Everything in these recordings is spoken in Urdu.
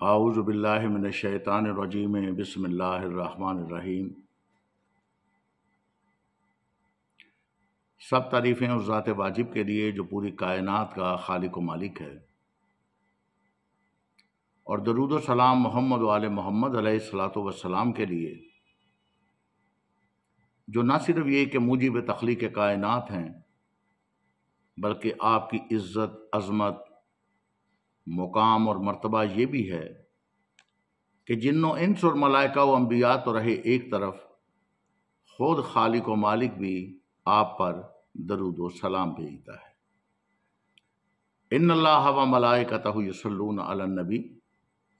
اعوذ باللہ من الشیطان الرجیم بسم اللہ الرحمن الرحیم۔ سب تعریفیں اس ذات واجب کے لیے جو پوری کائنات کا خالق و مالک ہے، اور درود و سلام محمد و آل محمد علیہ الصلاۃ والسلام کے لیے جو نہ صرف یہ کہ موجب تخلیق کائنات ہیں بلکہ آپ کی عزت، عظمت، مقام اور مرتبہ یہ بھی ہے کہ جن و انس اور ملائکہ و انبیاء تو رہے ایک طرف، خود خالق و مالک بھی آپ پر درود و سلام بھیجتا ہے۔ ان اللہ و ملائکتہ یصلون علی النبی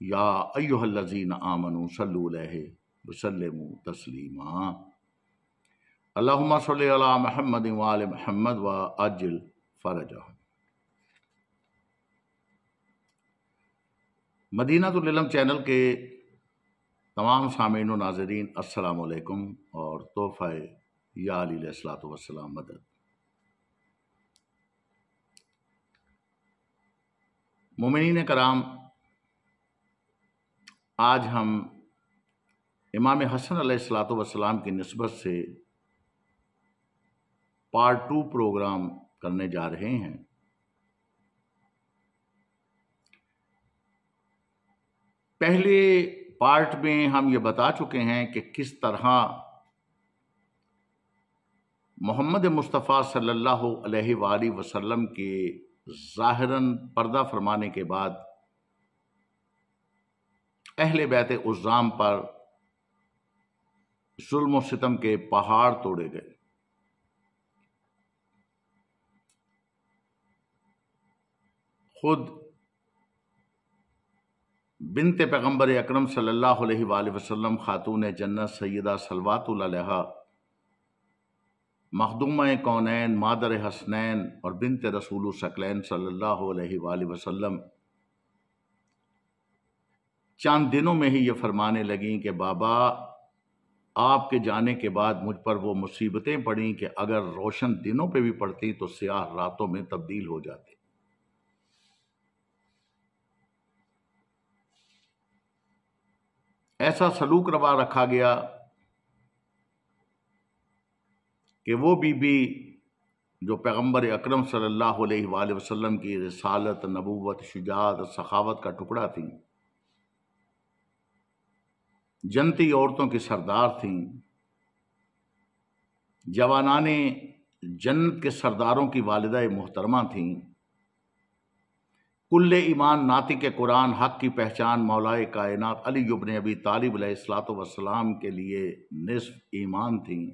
یا ایھا الذین آمنوا صلوا علیہ وسلموا تسلیما۔ اللہم صل علی محمد وآل محمد وعجل فرجہ۔ مدینۃ العلم چینل کے تمام سامعین و ناظرین السلام علیکم، اور تحفہ یا علی علیہ الصلوۃ والسلام مدد۔ مومنین کرام، آج ہم امام حسن علیہ الصلوۃ والسلام کی نسبت سے پارٹ 2 پروگرام کرنے جا رہے ہیں۔ پہلے پارٹ میں ہم یہ بتا چکے ہیں کہ کس طرح محمد مصطفیٰ صلی اللہ علیہ وآلہ وسلم کے ظاہراً پردہ فرمانے کے بعد اہل بیت عظام پر ظلم و ستم کے پہاڑ توڑے گئے۔ خود بنت پیغمبر اکرم صلی اللہ علیہ وآلہ وسلم، خاتون جنت سیدہ صلوات اللہ علیہا، مخدومہ کونین، مادر حسنین اور بنت رسول ثقلین صلی اللہ علیہ وآلہ وسلم چند دنوں میں ہی یہ فرمانے لگیں کہ بابا، آپ کے جانے کے بعد مجھ پر وہ مصیبتیں پڑیں کہ اگر روشن دنوں پہ بھی پڑتی تو سیاہ راتوں میں تبدیل ہو جاتی۔ ایسا سلوک روا رکھا گیا کہ وہ بی بی جو پیغمبر اکرم صلی اللہ علیہ وآلہ وسلم کی رسالت، نبوت، شجاعت، سخاوت کا ٹکڑا تھیں، جنتی عورتوں کی سردار تھیں، جوانان جنت کے سرداروں کی والدہ محترمہ تھیں، کل ایمان ناطق قرآن، حق کی پہچان مولائے کائنات علی ابن ابی طالب علیہ الصلوۃ والسلام کے لیے نصف ایمان تھیں،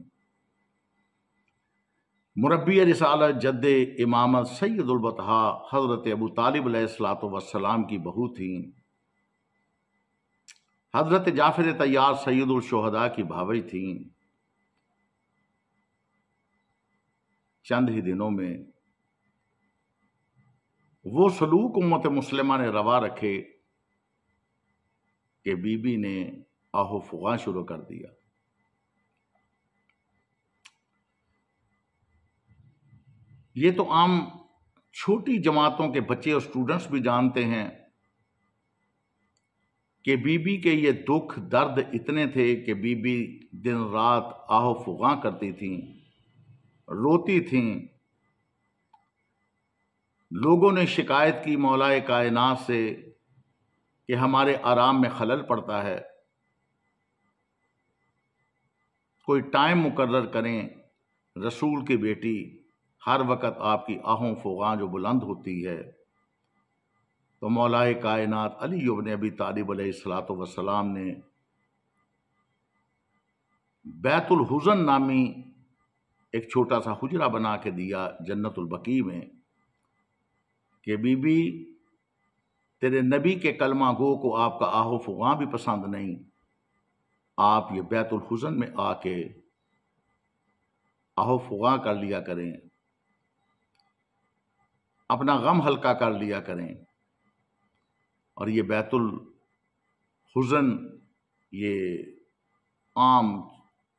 مربی رسالت، جد امامت، سید البطحاء حضرت ابو طالب علیہ الصلوۃ والسلام کی بہو تھیں، حضرت جعفر طیار سید الشہداء کی بھاوی تھیں۔ چند ہی دنوں میں وہ سلوک امت مسلمہ نے روا رکھے کہ بی بی نے آہو فغاں شروع کر دیا۔ یہ تو عام چھوٹی جماعتوں کے بچے اور سٹوڈنٹس بھی جانتے ہیں کہ بی بی کے یہ دکھ درد اتنے تھے کہ بی بی دن رات آہو فغاں کرتی تھیں، روتی تھیں۔ لوگوں نے شکایت کی مولائے کائنات سے کہ ہمارے آرام میں خلل پڑتا ہے، کوئی ٹائم مقرر کریں، رسول کی بیٹی ہر وقت آپ کی آہوں فغاں جو بلند ہوتی ہے۔ تو مولائے کائنات علی ابن ابی طالب علیہ الصلوۃ والسلام نے بیت الحزن نامی ایک چھوٹا سا حجرہ بنا کے دیا جنت البقیع میں کہ بی بی، تیرے نبی کے کلمہ گو کو آپ کا آہو فغاں بھی پسند نہیں، آپ یہ بیت الحزن میں آ کے آہو فغاں کر لیا کریں، اپنا غم ہلکا کر لیا کریں۔ اور یہ بیت الحزن یہ عام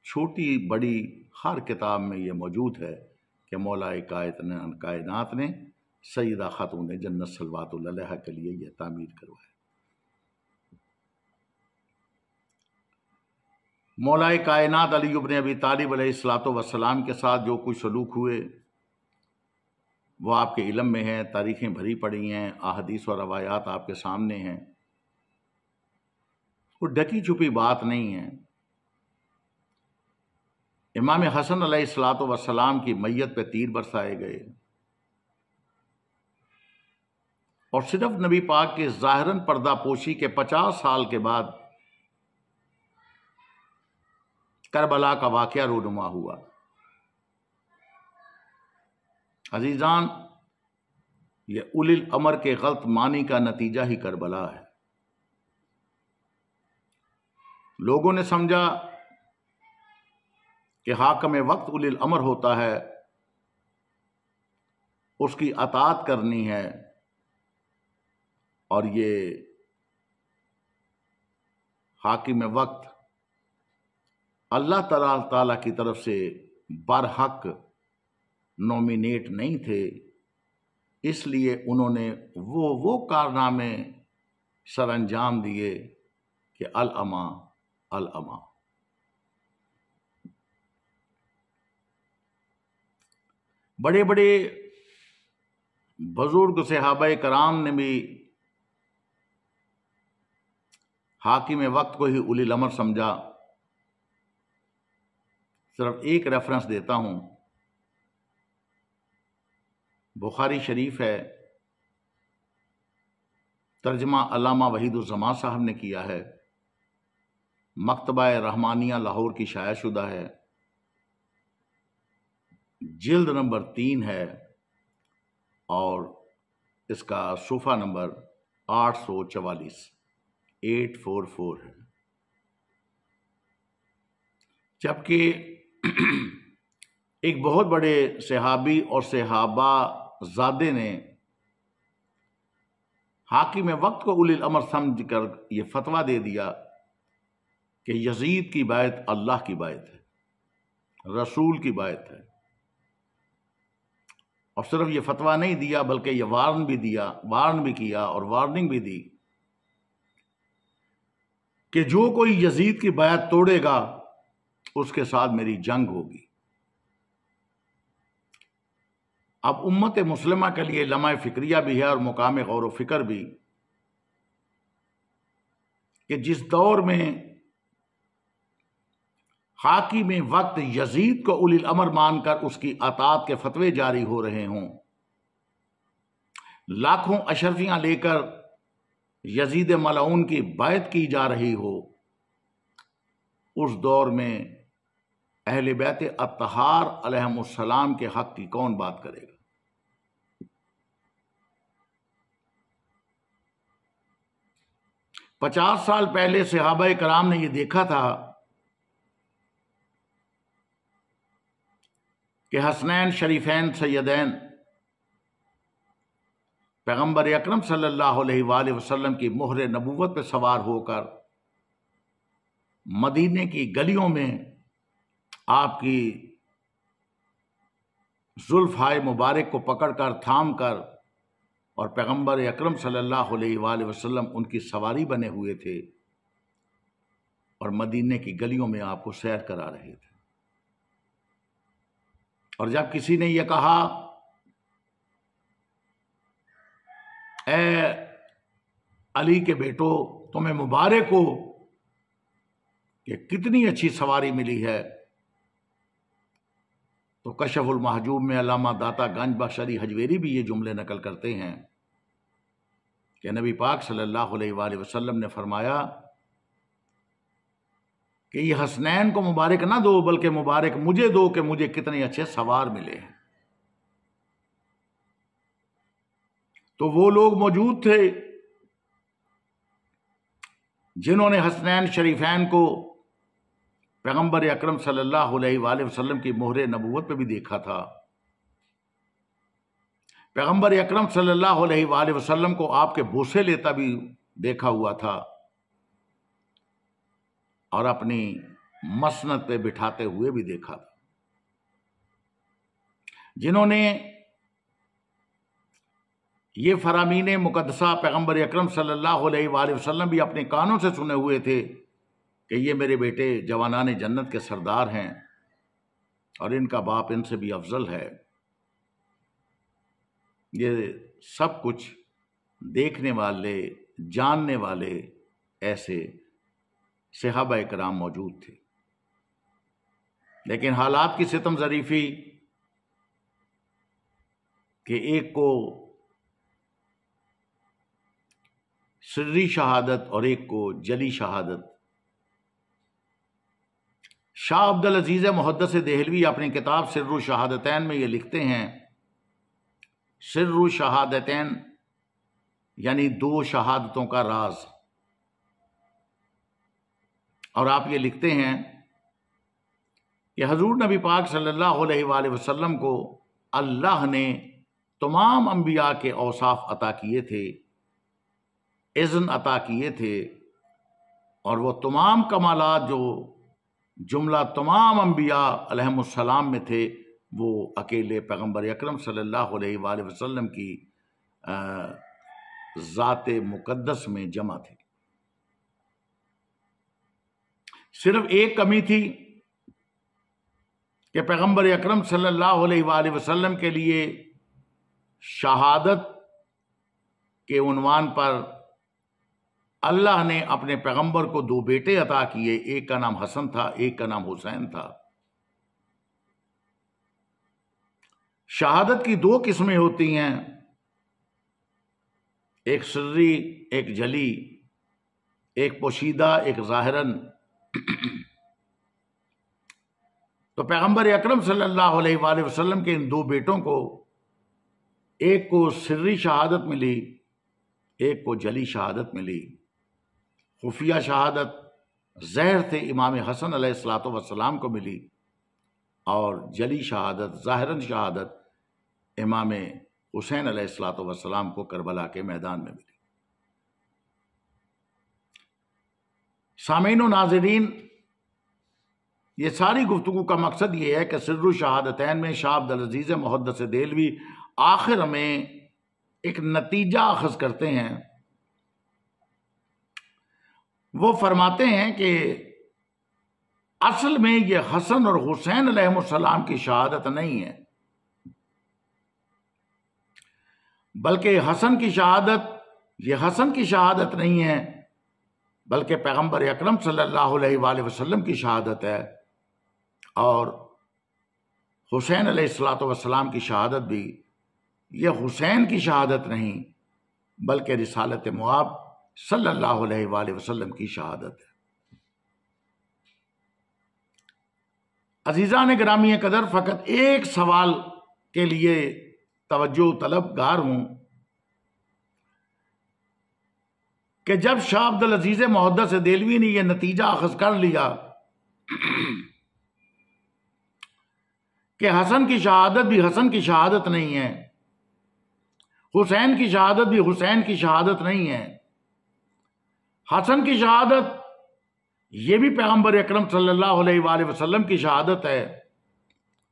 چھوٹی بڑی ہر کتاب میں یہ موجود ہے کہ مولائے کائنات نے سیدہ خاتون جنت صلوات اللہ علیہا کے لیے یہ تعمیر کروایا۔ مولا کائنات علی ابن ابی طالب علیہ الصلوۃ والسلام کے ساتھ جو کچھ سلوک ہوئے وہ آپ کے علم میں ہیں، تاریخیں بھری پڑی ہیں، احادیث و روایات آپ کے سامنے ہیں، کوئی ڈھکی چھپی بات نہیں ہے۔ امام حسن علیہ الصلوۃ والسلام کی میت پہ تیر برسائے گئے، اور صرف نبی پاک کے ظاہراً پردہ پوشی کے 50 سال کے بعد کربلا کا واقعہ رونما ہوا۔ عزیزان، یہ اولی الامر کے غلط معنی کا نتیجہ ہی کربلا ہے۔ لوگوں نے سمجھا کہ حاکم وقت اولی الامر ہوتا ہے، اس کی اطاعت کرنی ہے، اور یہ حاکم وقت اللہ تعالی کی طرف سے برحق نومینیٹ نہیں تھے، اس لیے انہوں نے وہ کارنامے سر انجام دیے کہ الاما الاما۔ بڑے بڑے بزرگ صحابہ کرام نے بھی حاکم وقت کو ہی اولی الامر سمجھا۔ صرف ایک ریفرنس دیتا ہوں، بخاری شریف ہے، ترجمہ علامہ وحید الزمان صاحب نے کیا ہے، مکتبہ رحمانیہ لاہور کی شائع شدہ ہے، جلد نمبر 3 ہے، اور اس کا صفحہ نمبر 844 ہے۔ جبکہ ایک بہت بڑے صحابی اور صحابہ زادے نے حاکم وقت کو اولی الامر سمجھ کر یہ فتویٰ دے دیا کہ یزید کی بیعت اللہ کی بیعت ہے، رسول کی بیعت ہے، اور صرف یہ فتویٰ نہیں دیا بلکہ یہ وارن بھی کیا اور وارننگ بھی دی کہ جو کوئی یزید کی بیعت توڑے گا اس کے ساتھ میری جنگ ہوگی۔ اب امت مسلمہ کے لیے لمحہ فکریہ بھی ہے اور مقام غور و فکر بھی کہ جس دور میں حاکم وقت یزید کو اولی الامر مان کر اس کی اطاعت کے فتوے جاری ہو رہے ہوں، لاکھوں اشرفیاں لے کر یزید ملعون کی بیعت کی جا رہی ہو، اس دور میں اہل بیت اطہار علیہم السلام کے حق کی کون بات کرے گا؟ پچاس سال پہلے صحابہ کرام نے یہ دیکھا تھا کہ حسنین شریفین سیدین پیغمبر اکرم صلی اللہ علیہ وآلہ وسلم کی مہر نبوت پہ سوار ہو کر مدینے کی گلیوں میں آپ کی زلفائے مبارک کو پکڑ کر تھام کر، اور پیغمبر اکرم صلی اللہ علیہ وآلہ وسلم ان کی سواری بنے ہوئے تھے اور مدینے کی گلیوں میں آپ کو سیر کرا رہے تھے۔ اور جب کسی نے یہ کہا اے علی کے بیٹو تمہیں مبارک ہو کہ کتنی اچھی سواری ملی ہے، تو کشف المحجوب میں علامہ داتا گنج بخش علی حجویری بھی یہ جملے نقل کرتے ہیں کہ نبی پاک صلی اللہ علیہ وآلہ وسلم نے فرمایا کہ یہ حسنین کو مبارک نہ دو بلکہ مبارک مجھے دو کہ مجھے کتنے اچھے سوار ملے ہیں۔ تو وہ لوگ موجود تھے جنہوں نے حسنین شریفین کو پیغمبر اکرم صلی اللہ علیہ وآلہ وسلم کی مہر نبوت پہ بھی دیکھا تھا، پیغمبر اکرم صلی اللہ علیہ وآلہ وسلم کو آپ کے بوسے لیتا بھی دیکھا ہوا تھا، اور اپنی مسند پہ بٹھاتے ہوئے بھی دیکھا تھا۔ جنہوں نے یہ فرامین مقدسہ پیغمبر اکرم صلی اللہ علیہ وآلہ وسلم بھی اپنے کانوں سے سنے ہوئے تھے کہ یہ میرے بیٹے جوانان جنت کے سردار ہیں اور ان کا باپ ان سے بھی افضل ہے، یہ سب کچھ دیکھنے والے، جاننے والے ایسے صحابہ کرام موجود تھے، لیکن حالات کی ستم ظریفی کہ ایک کو سری شہادت اور ایک کو جلی شہادت۔ شاہ عبدالعزیز محدث دہلوی اپنی کتاب سر الشہادتین میں یہ لکھتے ہیں، سر الشہادتین یعنی دو شہادتوں کا راز، اور آپ یہ لکھتے ہیں کہ حضور نبی پاک صلی اللہ علیہ وآلہ وسلم کو اللہ نے تمام انبیاء کے اوصاف عطا کیے تھے، اذن عطا کیے تھے، اور وہ تمام کمالات جو جملہ تمام انبیاء علیہم السلام میں تھے وہ اکیلے پیغمبر اکرم صلی اللہ علیہ وآلہ وسلم کی ذات مقدس میں جمع تھے۔ صرف ایک کمی تھی کہ پیغمبر اکرم صلی اللہ علیہ وآلہ وسلم کے لیے شہادت کے عنوان پر اللہ نے اپنے پیغمبر کو دو بیٹے عطا کیے، ایک کا نام حسن تھا، ایک کا نام حسین تھا۔ شہادت کی دو قسمیں ہوتی ہیں، ایک سری، ایک جلی، ایک پوشیدہ، ایک ظاہراً۔ تو پیغمبر اکرم صلی اللہ علیہ وآلہ وسلم کے ان دو بیٹوں کو، ایک کو سری شہادت ملی، ایک کو جلی شہادت ملی۔ خفیہ شہادت زہر سے امام حسن علیہ السلام کو ملی، اور جلی شہادت ظاہراً شہادت امام حسین علیہ السلام کو کربلا کے میدان میں ملی۔ سامعین و ناظرین، یہ ساری گفتگو کا مقصد یہ ہے کہ سر الشہادتین میں شاہ عبدالعزیز محدث دہلوی آخر میں ایک نتیجہ اخذ کرتے ہیں۔ وہ فرماتے ہیں کہ اصل میں یہ حسن اور حسین علیہ السلام کی شہادت نہیں ہے، بلکہ حسن کی شہادت یہ حسن کی شہادت نہیں ہے، بلکہ پیغمبر اکرم صلی اللہ علیہ وآلہ وسلم کی شہادت ہے، اور حسین علیہ السلام کی شہادت بھی یہ حسین کی شہادت نہیں بلکہ رسالت مآب صلی اللہ علیہ وآلہ وسلم کی شہادت ہے۔ عزیزان گرامی قدر، فقط ایک سوال کے لیے توجہ طلبگار ہوں کہ جب شاہ عبدالعزیز محدث دہلوی نے یہ نتیجہ اخذ کر لیا کہ حسن کی شہادت بھی حسن کی شہادت نہیں ہے، حسین کی شہادت بھی حسین کی شہادت نہیں ہے، حسن کی شہادت یہ بھی پیغمبر اکرم صلی اللہ علیہ وآلہ وسلم کی شہادت ہے،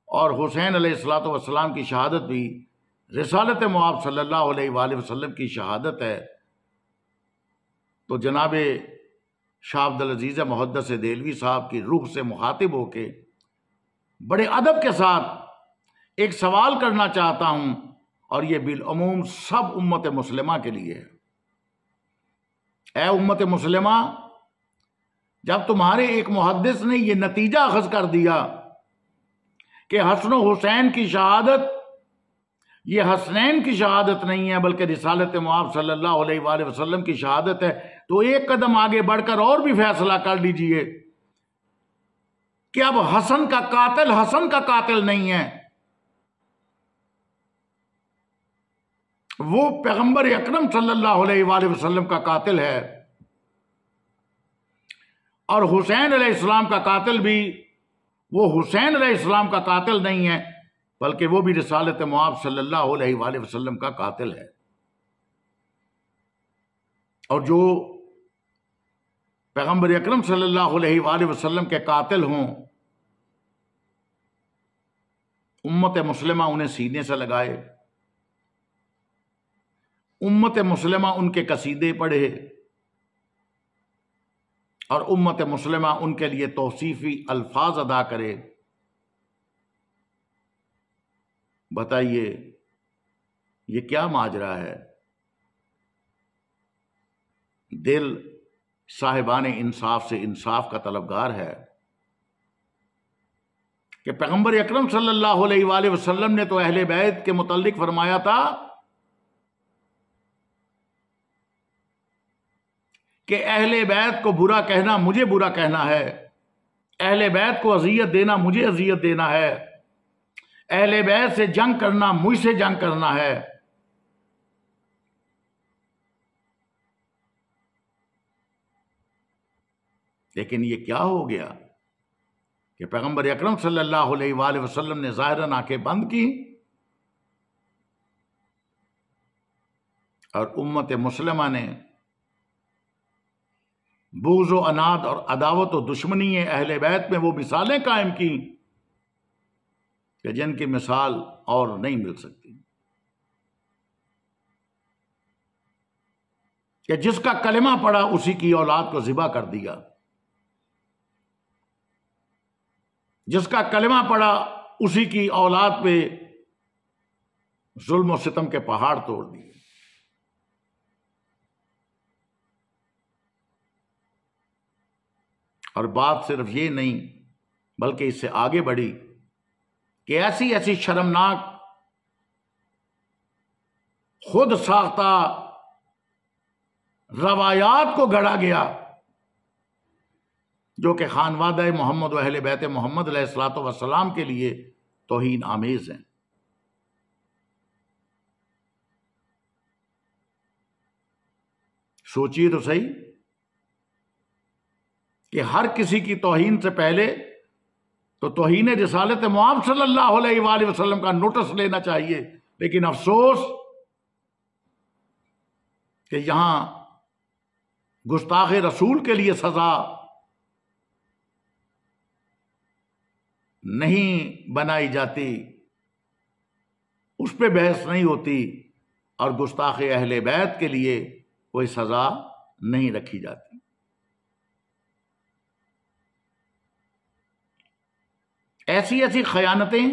اور حسین علیہ السلام کی شہادت بھی رسالت مآب صلی اللہ علیہ وآلہ وسلم کی شہادت ہے، تو جناب شاہ عبدالعزیز محدث دہلوی صاحب کی روح سے مخاطب ہو کے بڑے ادب کے ساتھ ایک سوال کرنا چاہتا ہوں، اور یہ بالعموم سب امت مسلمہ کے لیے ہے۔ اے امت مسلمہ، جب تمہارے ایک محدث نے یہ نتیجہ اخذ کر دیا کہ حسن و حسین کی شہادت یہ حسنین کی شہادت نہیں ہے بلکہ رسالت مآب صلی اللہ علیہ وآلہ وسلم کی شہادت ہے، تو ایک قدم آگے بڑھ کر اور بھی فیصلہ کر لیجئے کہ اب حسن کا قاتل حسن کا قاتل نہیں ہے، وہ پیغمبر اکرم صلی اللہ علیہ وآلہ وسلم کا قاتل ہے، اور حسین علیہ السلام کا قاتل بھی وہ حسین علیہ السلام کا قاتل نہیں ہے بلکہ وہ بھی رسالت مآب صلی اللہ علیہ وآلہ وسلم کا قاتل ہے۔ اور جو پیغمبر اکرم صلی اللہ علیہ وآلہ وسلم کے قاتل ہوں، امت مسلمہ انہیں سینے سے لگائے، امت مسلمہ ان کے قصیدے پڑھے، اور امت مسلمہ ان کے لیے توصیفی الفاظ ادا کرے، بتائیے یہ کیا ماجرا ہے؟ دل صاحبان انصاف سے انصاف کا طلبگار ہے کہ پیغمبر اکرم صلی اللہ علیہ وآلہ وسلم نے تو اہل بیت کے متعلق فرمایا تھا کہ اہل بیت کو برا کہنا مجھے برا کہنا ہے، اہل بیت کو اذیت دینا مجھے اذیت دینا ہے، اہل بیت سے جنگ کرنا مجھ سے جنگ کرنا ہے۔ لیکن یہ کیا ہو گیا کہ پیغمبر اکرم صلی اللہ علیہ وآلہ وسلم نے ظاہراً آنکھیں بند کی اور امت مسلمہ نے بغض و عناد اور عداوت و دشمنی اہل بیت میں وہ مثالیں قائم کی کہ جن کی مثال اور نہیں مل سکتی، کہ جس کا کلمہ پڑا اسی کی اولاد کو ذبح کر دیا، جس کا کلمہ پڑا اسی کی اولاد پہ ظلم و ستم کے پہاڑ توڑ دیے۔ اور بات صرف یہ نہیں بلکہ اس سے آگے بڑھی کہ ایسی ایسی شرمناک خود ساختہ روایات کو گڑھا گیا جو کہ خانوادہ محمد و اہل بیت محمد علیہ الصلوۃ والسلام کے لیے توہین آمیز ہیں۔ سوچیے تو صحیح کہ ہر کسی کی توہین سے پہلے تو توہین رسالت معاب صلی اللہ علیہ وآلہ وسلم کا نوٹس لینا چاہیے، لیکن افسوس کہ یہاں گستاخ رسول کے لیے سزا نہیں بنائی جاتی، اس پہ بحث نہیں ہوتی، اور گستاخ اہل بیت کے لیے کوئی سزا نہیں رکھی جاتی۔ ایسی ایسی خیانتیں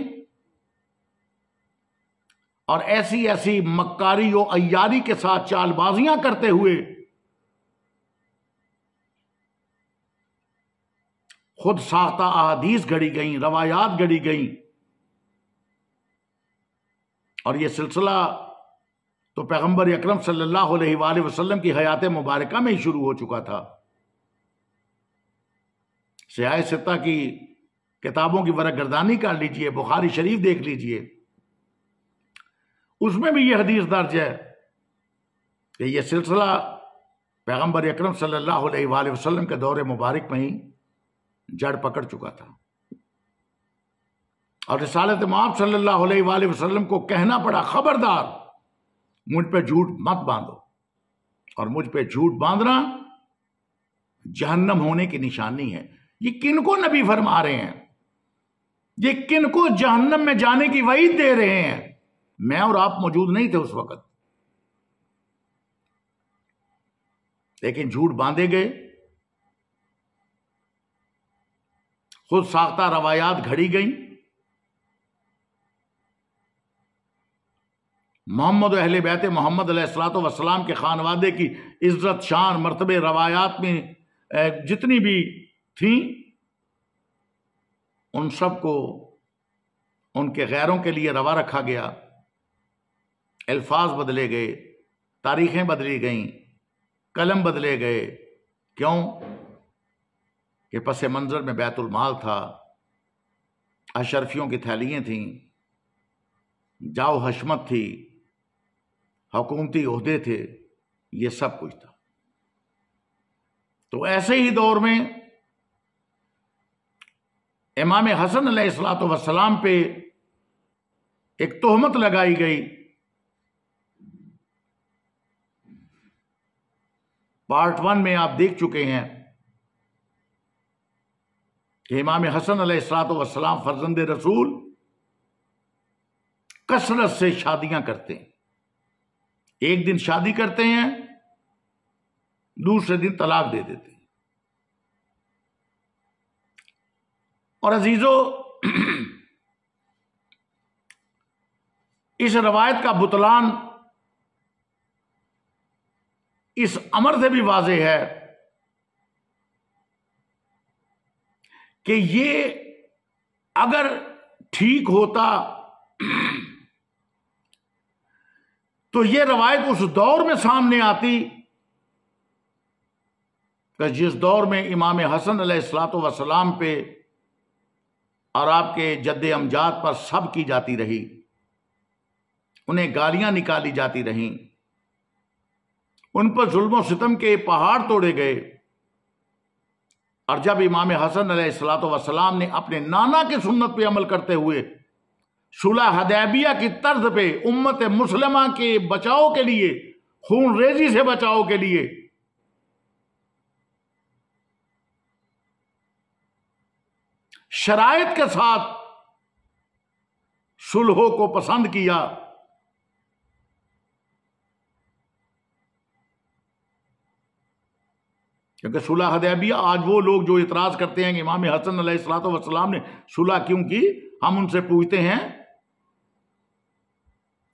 اور ایسی ایسی مکاری و عیاری کے ساتھ چال بازیاں کرتے ہوئے خود ساختہ احادیث گھڑی گئیں، روایات گھڑی گئیں، اور یہ سلسلہ تو پیغمبر اکرم صلی اللہ علیہ وآلہ وسلم کی حیات مبارکہ میں ہی شروع ہو چکا تھا۔ سیاہ ستہ کی کتابوں کی ورق گردانی کر لیجئے، بخاری شریف دیکھ لیجئے، اس میں بھی یہ حدیث درج ہے کہ یہ سلسلہ پیغمبر اکرم صلی اللہ علیہ وآلہ وسلم کے دور مبارک میں ہی جڑ پکڑ چکا تھا، اور رسالت معاب صلی اللہ علیہ وآلہ وسلم کو کہنا پڑا خبردار مجھ پہ جھوٹ مت باندھو، اور مجھ پہ جھوٹ باندھنا جہنم ہونے کی نشانی ہے۔ یہ کن کو نبی فرما رہے ہیں؟ یہ کن کو جہنم میں جانے کی وعید دے رہے ہیں؟ میں اور آپ موجود نہیں تھے اس وقت، لیکن جھوٹ باندھے گئے، خود ساختہ روایات گھڑی گئیں، محمد و اہل بیت محمد علیہ الصلوۃ والسلام کے خانوادے کی عزت، شان، مرتبے، روایات میں جتنی بھی تھیں ان سب کو ان کے غیروں کے لیے روا رکھا گیا، الفاظ بدلے گئے، تاریخیں بدلی گئیں، قلم بدلے گئے۔ کیوں؟ کہ پس منظر میں بیت المال تھا، اشرفیوں کی تھیلیاں تھیں، جاؤ حشمت تھی، حکومتی عہدے تھے، یہ سب کچھ تھا۔ تو ایسے ہی دور میں امام حسن علیہ الصلوۃ والسلام پہ ایک تہمت لگائی گئی۔ پارٹ 1 میں آپ دیکھ چکے ہیں کہ امام حسن علیہ الصلوۃ والسلام فرزند رسول کثرت سے شادیاں کرتے ہیں، ایک دن شادی کرتے ہیں، دوسرے دن طلاق دے دیتے ہیں۔ اور عزیزو، اس روایت کا بطلان اس امر سے بھی واضح ہے کہ یہ اگر ٹھیک ہوتا تو یہ روایت اس دور میں سامنے آتی کہ جس دور میں امام حسن علیہ الصلوۃ والسلام پہ اور آپ کے جد امجاد پر سب کی جاتی رہی، انہیں گالیاں نکالی جاتی رہیں، ان پر ظلم و ستم کے پہاڑ توڑے گئے، اور جب امام حسن علیہ الصلوۃ والسلام نے اپنے نانا کی سنت پہ عمل کرتے ہوئے صلح حدیبیہ کی طرز پہ امت مسلمہ کے بچاؤ کے لیے، خون ریزی سے بچاؤ کے لیے شرائط کے ساتھ صلحوں کو پسند کیا، کیونکہ صلح حدیبیہ آج وہ لوگ جو اعتراض کرتے ہیں کہ امام حسن علیہ الصلوۃ والسلام نے صلح کیوں کی، ہم ان سے پوچھتے ہیں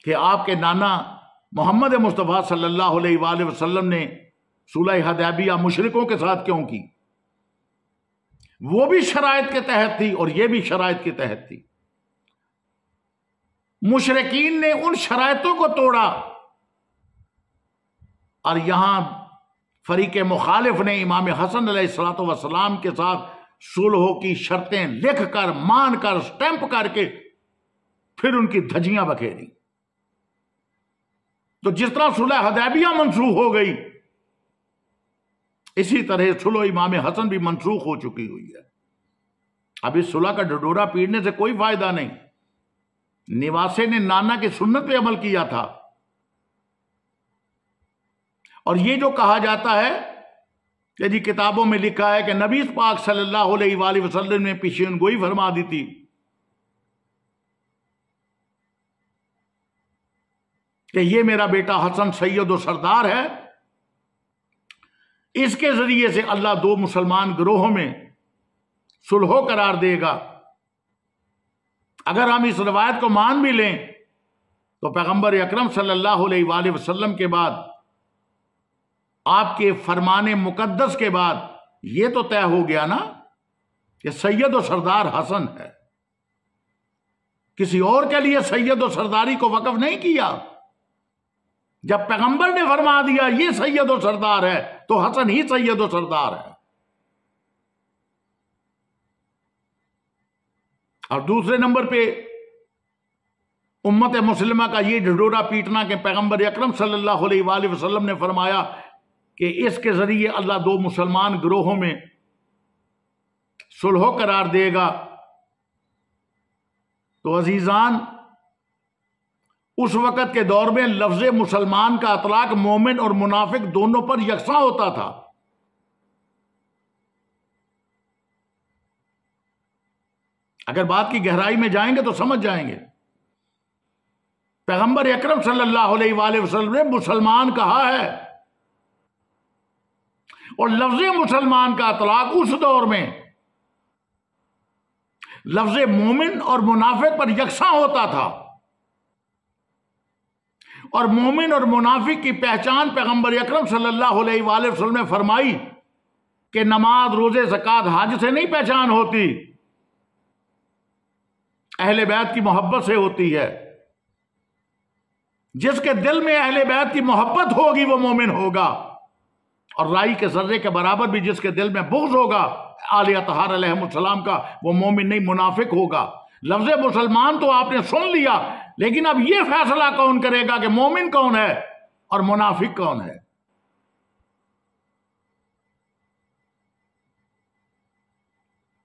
کہ آپ کے نانا محمد مصطفیٰ صلی اللہ علیہ وآلہ وسلم نے صلح حدیبیہ مشرکوں کے ساتھ کیوں کی؟ وہ بھی شرائط کے تحت تھی اور یہ بھی شرائط کے تحت تھی۔ مشرکین نے ان شرائطوں کو توڑا اور یہاں فریق مخالف نے امام حسن علیہ الصلوۃ والسلام کے ساتھ صلحوں کی شرطیں لکھ کر، مان کر، سٹیمپ کر کے پھر ان کی دھجیاں بکھیری۔ تو جس طرح صلح حدیبیہ منسوخ ہو گئی، اسی طرح صلح امام حسن بھی منسوخ ہو چکی ہوئی ہے۔ اب اس صلح کا ڈڈورا پیٹنے سے کوئی فائدہ نہیں۔ نواسے نے نانا کی سنت پہ عمل کیا تھا، اور یہ جو کہا جاتا ہے کہ جی کتابوں میں لکھا ہے کہ نبی پاک صلی اللہ علیہ وآلہ وسلم نے پیشین گوئی فرما دی تھی، کہ یہ میرا بیٹا حسن سید و سردار ہے، اس کے ذریعے سے اللہ دو مسلمان گروہوں میں صلح قرار دے گا۔ اگر ہم اس روایت کو مان بھی لیں تو پیغمبر اکرم صلی اللہ علیہ وآلہ وسلم کے بعد، آپ کے فرمان مقدس کے بعد یہ تو طے ہو گیا نا کہ سید و سردار حسن ہے، کسی اور کے لیے سید و سرداری کو وقف نہیں کیا۔ جب پیغمبر نے فرما دیا یہ سید و سردار ہے تو حسن ہی سید و سردار ہے۔ اور دوسرے نمبر پہ امت مسلمہ کا یہ ڈھڈورا پیٹنا کہ پیغمبر اکرم صلی اللہ علیہ وآلہ وسلم نے فرمایا کہ اس کے ذریعے اللہ دو مسلمان گروہوں میں صلح قرار دے گا۔ تو عزیزان، اس وقت کے دور میں لفظ مسلمان کا اطلاق مومن اور منافق دونوں پر یکساں ہوتا تھا۔ اگر بات کی گہرائی میں جائیں گے تو سمجھ جائیں گے۔ پیغمبر اکرم صلی اللہ علیہ وآلہ وسلم نے مسلمان کہا ہے، اور لفظ مسلمان کا اطلاق اس دور میں لفظ مومن اور منافق پر یکساں ہوتا تھا، اور مومن اور منافق کی پہچان پیغمبر اکرم صلی اللہ علیہ وآلہ وسلم نے فرمائی کہ نماز، روزے، زکوٰۃ، حج سے نہیں پہچان ہوتی، اہل بیت کی محبت سے ہوتی ہے۔ جس کے دل میں اہل بیت کی محبت ہوگی وہ مومن ہوگا، اور رائی کے ذرے کے برابر بھی جس کے دل میں بغض ہوگا آل اطہار علیہ السلام کا، وہ مومن نہیں، منافق ہوگا۔ لفظ مسلمان تو آپ نے سن لیا، لیکن اب یہ فیصلہ کون کرے گا کہ مومن کون ہے اور منافق کون ہے؟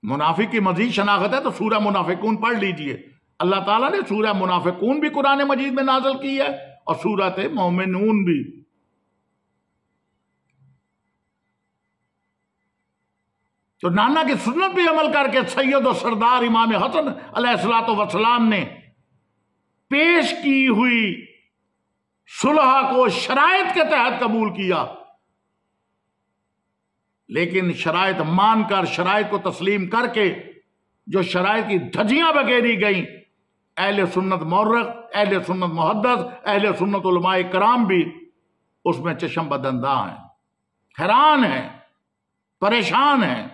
منافق کی مزید شناخت ہے تو سورہ منافقون پڑھ لیجئے۔ اللہ تعالیٰ نے سورہ منافقون بھی قرآن مجید میں نازل کی ہے اور سورۃ مومنون بھی۔ تو نانا کی سنت پہ عمل کر کے سید و سردار امام حسن علیہ الصلوۃ والسلام نے پیش کی ہوئی صلح کو شرائط کے تحت قبول کیا، لیکن شرائط مان کر، شرائط کو تسلیم کر کے جو شرائط کی دھجیاں بکھیری گئیں، اہل سنت مورخ، اہل سنت محدث، اہل سنت علماء کرام بھی اس میں چشم بدنداں ہیں، حیران ہیں، پریشان ہیں۔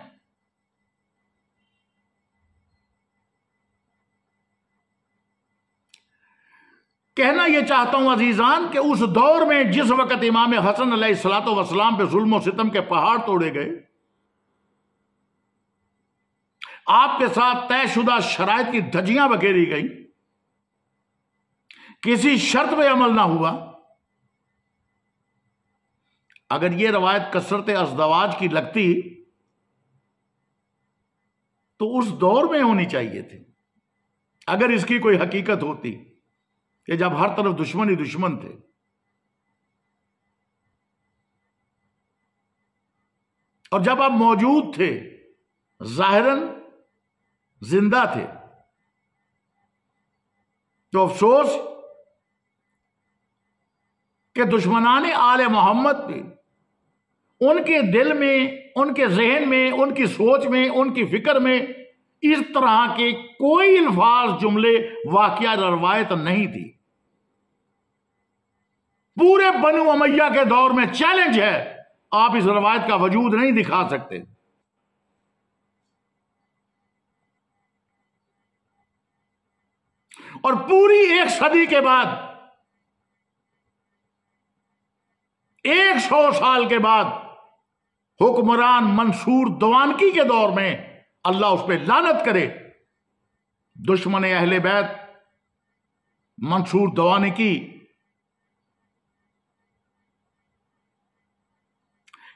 کہنا یہ چاہتا ہوں عزیزان کہ اس دور میں جس وقت امام حسن علیہ الصلوۃ والسلام پہ ظلم و ستم کے پہاڑ توڑے گئے، آپ کے ساتھ طے شدہ شرائط کی دھجیاں بکھیری گئی، کسی شرط پہ عمل نہ ہوا۔ اگر یہ روایت کثرت ازدواج کی لگتی تو اس دور میں ہونی چاہیے تھی، اگر اس کی کوئی حقیقت ہوتی کہ جب ہر طرف دشمن ہی دشمن تھے۔ اور جب آپ موجود تھے، ظاہراً زندہ تھے، تو افسوس کہ دشمنان آل محمد بھی ان کے دل میں، ان کے ذہن میں، ان کی سوچ میں، ان کی فکر میں اس طرح کے کوئی الفاظ، جملے، واقعہ، روایت نہیں تھی۔ پورے بنو امیہ کے دور میں چیلنج ہے، آپ اس روایت کا وجود نہیں دکھا سکتے۔ اور پوری 1 صدی کے بعد، 100 سال کے بعد، حکمران منصور دوانکی کے دور میں، اللہ اس پہ لعنت کرے، دشمن اہل بیت منصور دوانکی،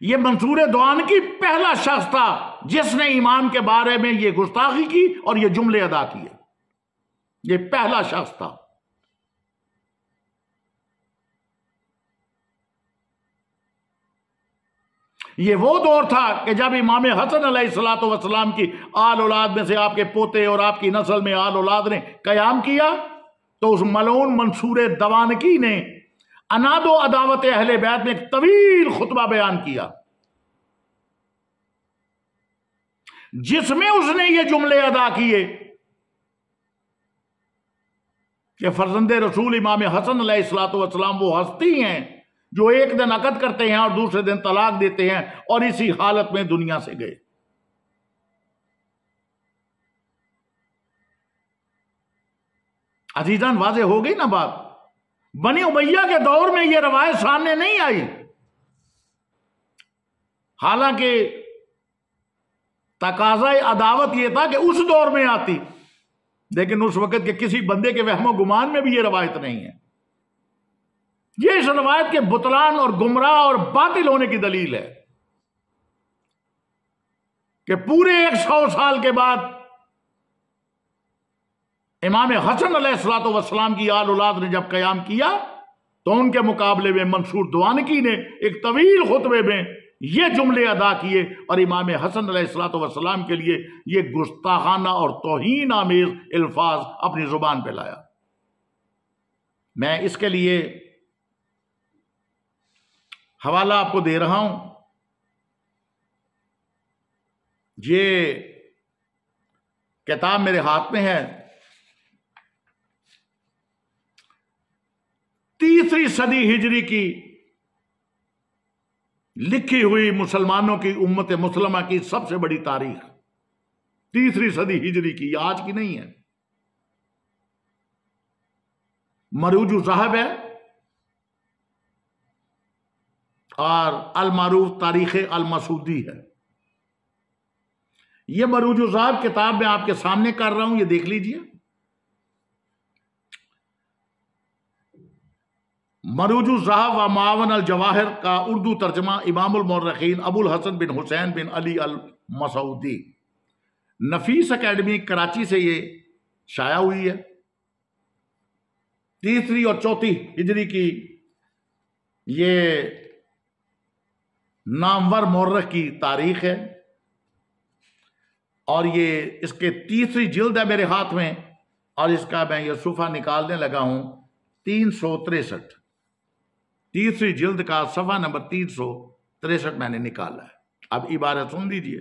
یہ منصور دوانکی پہلا شخص تھا جس نے امام کے بارے میں یہ گستاخی کی اور یہ جملے ادا کیے۔ یہ پہلا شخص تھا۔ یہ وہ دور تھا کہ جب امام حسن علیہ الصلوۃ والسلام کی آل اولاد میں سے آپ کے پوتے اور آپ کی نسل میں آل اولاد نے قیام کیا، تو اس ملعون منصور دوانکی نے اناد و عداوت اہل بیت میں ایک طویل خطبہ بیان کیا، جس میں اس نے یہ جملے ادا کیے کہ فرزند رسول امام حسن علیہ الصلوۃ والسلام وہ ہستی ہیں جو ایک دن عقد کرتے ہیں اور دوسرے دن طلاق دیتے ہیں، اور اسی حالت میں دنیا سے گئے۔ عزیزان، واضح ہو گئی نا بات؟ بنی امیہ کے دور میں یہ روایت سامنے نہیں آئی، حالانکہ تقاضۂ عداوت یہ تھا کہ اس دور میں آتی، لیکن اس وقت کے کسی بندے کے وہم و گمان میں بھی یہ روایت نہیں ہے۔ یہ اس روایت کے بطلان اور گمراہ اور باطل ہونے کی دلیل ہے کہ پورے 100 سال کے بعد امام حسن علیہ الصلوۃ والسلام کی آل اولاد نے جب قیام کیا، تو ان کے مقابلے میں منصور دوانکی نے ایک طویل خطبے میں یہ جملے ادا کیے اور امام حسن علیہ الصلوۃ والسلام کے لیے یہ گستاخانہ اور توہین آمیز الفاظ اپنی زبان پہ لایا۔ میں اس کے لیے حوالہ آپ کو دے رہا ہوں، یہ کتاب میرے ہاتھ میں ہے، 3 صدی ہجری کی لکھی ہوئی مسلمانوں کی، امت مسلمہ کی سب سے بڑی تاریخ، 3 صدی ہجری کی، یہ آج کی نہیں ہے۔ مروج الذہب ہے اور المعروف تاریخ المسعودی ہے۔ یہ مروج الذہب کتاب میں آپ کے سامنے کر رہا ہوں، یہ دیکھ لیجئے۔ مروج الذہب و معاون الجواہر کا اردو ترجمہ امام المؤرخین ابو الحسن بن حسین بن علی المسعودی، نفیس اکیڈمی کراچی سے یہ شائع ہوئی ہے۔ 3 اور 4 ہجری کی یہ نامور مورخ کی تاریخ ہے، اور یہ اس کے 3 جلد ہے میرے ہاتھ میں، اور اس کا میں یہ صفحہ نکالنے لگا ہوں 363، 3 جلد کا صفحہ نمبر 363 میں نے نکالا ہے۔ اب عبارت سن لیجئے۔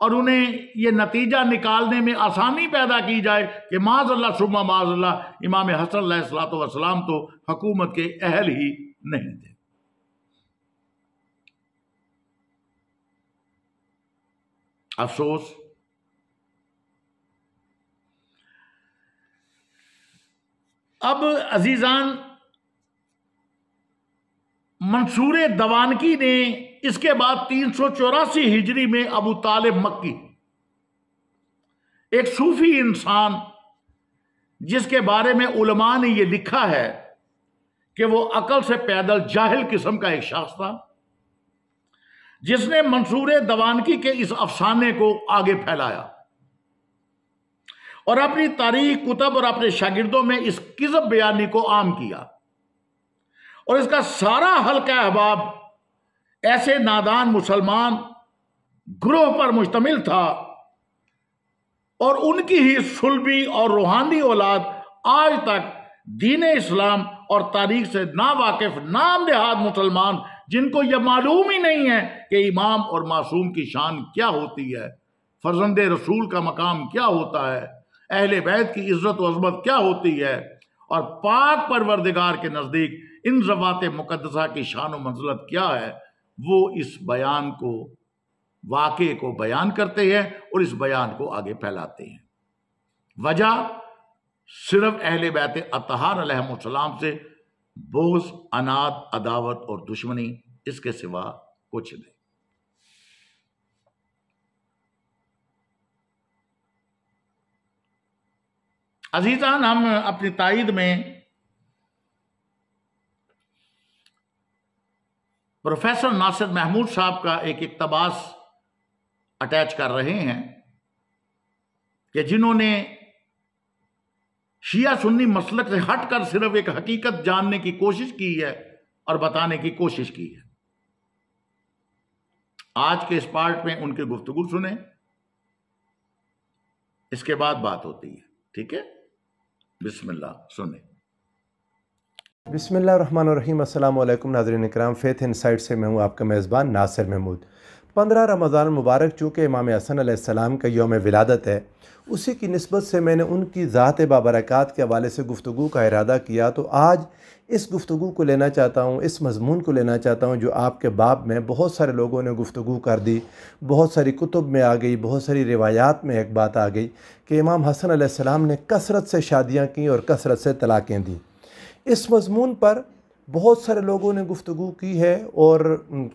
اور انہیں یہ نتیجہ نکالنے میں آسانی پیدا کی جائے کہ معاذ اللہ ثم معاذ اللہ امام حسن علیہ الصلوۃ والسلام تو حکومت کے اہل ہی نہیں تھے۔ افسوس اب عزیزان، منصور دوانکی نے اس کے بعد 384 ہجری میں ابو طالب مکی، ایک صوفی انسان جس کے بارے میں علماء نے یہ لکھا ہے کہ وہ عقل سے پیدل جاہل قسم کا ایک شخص تھا، جس نے منصور دوانکی کے اس افسانے کو آگے پھیلایا اور اپنی تاریخ، کتب اور اپنے شاگردوں میں اس کذب بیانی کو عام کیا، اور اس کا سارا حلقہ احباب ایسے نادان مسلمان گروہ پر مشتمل تھا، اور ان کی ہی صلبی اور روحانی اولاد آج تک دین اسلام اور تاریخ سے ناواقف نام نہاد مسلمان، جن کو یہ معلوم ہی نہیں ہے کہ امام اور معصوم کی شان کیا ہوتی ہے، فرزند رسول کا مقام کیا ہوتا ہے، اہل بیت کی عزت و عظمت کیا ہوتی ہے، اور پاک پروردگار کے نزدیک ان ذوات مقدسہ کی شان و منزلت کیا ہے، وہ اس بیان کو، واقعے کو بیان کرتے ہیں اور اس بیان کو آگے پھیلاتے ہیں۔ وجہ صرف اہل بیت اطہار علیہ السلام سے بغض، عناد، عداوت اور دشمنی، اس کے سوا کچھ نہیں۔ عزیزان، ہم اپنی تائید میں پروفیسر ناصر محمود صاحب کا ایک اقتباس اٹیچ کر رہے ہیں کہ جنہوں نے شیعہ سنی مسلک سے ہٹ کر صرف ایک حقیقت جاننے کی کوشش کی ہے اور بتانے کی کوشش کی ہے۔ آج کے اس پارٹ میں ان کی گفتگو سنیں، اس کے بعد بات ہوتی ہے، ٹھیک ہے؟ بسم اللہ، سنیں۔ بسم اللہ الرحمن الرحیم۔ السلام علیکم ناظرین اکرام، فیتھ انسائٹ سے میں ہوں آپ کا میزبان ناصر محمود۔ 15 رمضان المبارک چونکہ امام حسن علیہ السلام کا یوم ولادت ہے، اسی کی نسبت سے میں نے ان کی ذات بابرکات کے حوالے سے گفتگو کا ارادہ کیا، تو آج اس گفتگو کو لینا چاہتا ہوں، اس مضمون کو لینا چاہتا ہوں جو آپ کے باب میں بہت سارے لوگوں نے گفتگو کر دی، بہت ساری کتب میں آ گئی، بہت ساری روایات میں ایک بات آ گئی کہ امام حسن علیہ السلام نے کثرت سے شادیاں کیں اور کثرت سے طلاقیں دیں۔ اس مضمون پر بہت سارے لوگوں نے گفتگو کی ہے اور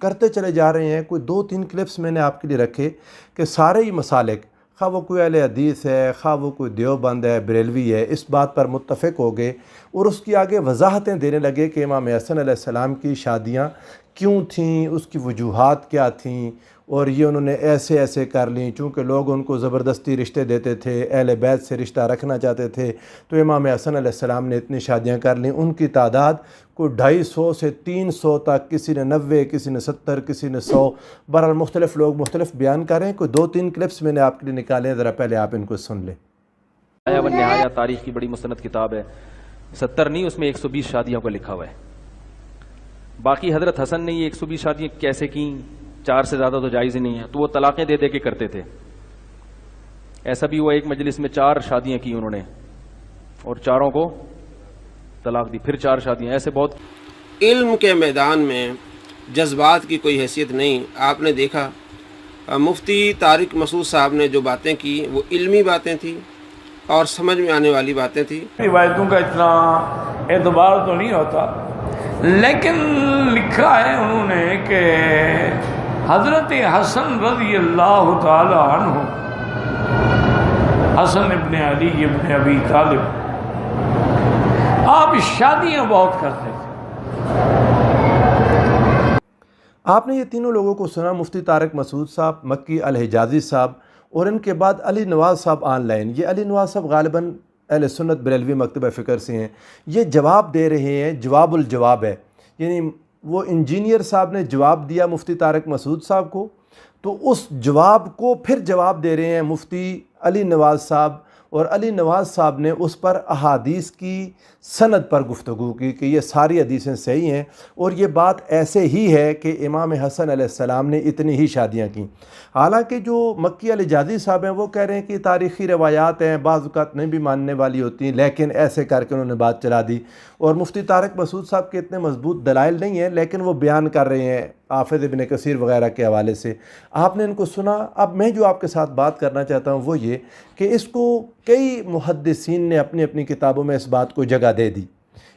کرتے چلے جا رہے ہیں۔ کوئی 2-3 کلپس میں نے آپ کے لیے رکھے کہ سارے ہی مسالک، خواہ وہ کوئی اہل حدیث ہے، خواہ وہ کوئی دیوبند ہے، بریلوی ہے، اس بات پر متفق ہو گئے اور اس کی آگے وضاحتیں دینے لگے کہ امام حسن علیہ السلام کی شادیاں کیوں تھیں، اس کی وجوہات کیا تھیں، اور یہ انہوں نے ایسے ایسے کر لیں چونکہ لوگ ان کو زبردستی رشتے دیتے تھے، اہل بیت سے رشتہ رکھنا چاہتے تھے، تو امام حسن علیہ السلام نے اتنی شادیاں کر لیں۔ ان کی تعداد کوئی 250 سے 300 تک، کسی نے 90، کسی نے 70، کسی نے 100، بہرحال مختلف لوگ مختلف بیان کریں۔ کوئی 2-3 کلپس میں نے آپ کے لیے نکالے ہیں، ذرا پہلے آپ ان کو سن لیں۔ نہایا تاریخ کی بڑی مستند کتاب ہے، 70 نہیں، اس میں 120 شادیوں کو لکھا ہوا ہے۔ باقی حضرت حسن نے یہ 120 شادیاں کیسے کیں، 4 سے زیادہ تو جائز ہی نہیں ہے، تو وہ طلاقیں دے دے کے کرتے تھے۔ ایسا بھی ہوا ایک مجلس میں 4 شادیاں کی انہوں نے اور 4 کو طلاق دی، پھر 4 شادیاں، ایسے بہت۔ علم کے میدان میں جذبات کی کوئی حیثیت نہیں۔ آپ نے دیکھا مفتی طارق مسعود صاحب نے جو باتیں کی وہ علمی باتیں تھیں اور سمجھ میں آنے والی باتیں تھیں۔ روایتوں کا اتنا اعتبار تو نہیں ہوتا، لیکن لکھا ہے انہوں نے کہ حضرت حسن رضی اللہ تعالی عنہ، حسن ابن علی ابن ابی طالب، آپ شادیاں بہت کرتے تھے۔ آپ نے یہ تینوں لوگوں کو سنا، مفتی طارق مسعود صاحب، مکی الحجازی صاحب، اور ان کے بعد علی نواز صاحب آن لائن۔ یہ علی نواز صاحب غالباً اہل سنت بریلوی مکتبہ فکر سے ہیں۔ یہ جواب دے رہے ہیں، جواب الجواب ہے، یعنی وہ انجینئر صاحب نے جواب دیا مفتی طارق مسعود صاحب کو، تو اس جواب کو پھر جواب دے رہے ہیں مفتی علی نواز صاحب، اور علی نواز صاحب نے اس پر احادیث کی سند پر گفتگو کی کہ یہ ساری حدیثیں صحیح ہیں اور یہ بات ایسے ہی ہے کہ امام حسن علیہ السلام نے اتنی ہی شادیاں کیں۔ حالانکہ جو مکی الحجازی صاحب ہیں وہ کہہ رہے ہیں کہ تاریخی روایات ہیں، بعض اوقات نہیں بھی ماننے والی ہوتی ہیں، لیکن ایسے کر کے انہوں نے بات چلا دی۔ اور مفتی طارق مسعود صاحب کے اتنے مضبوط دلائل نہیں ہیں، لیکن وہ بیان کر رہے ہیں حافظ ابن کثیر وغیرہ کے حوالے سے، آپ نے ان کو سنا۔ اب میں جو آپ کے ساتھ بات کرنا چاہتا ہوں وہ یہ کہ اس کو کئی محدثین نے اپنی اپنی کتابوں میں اس بات کو جگہ دے دی،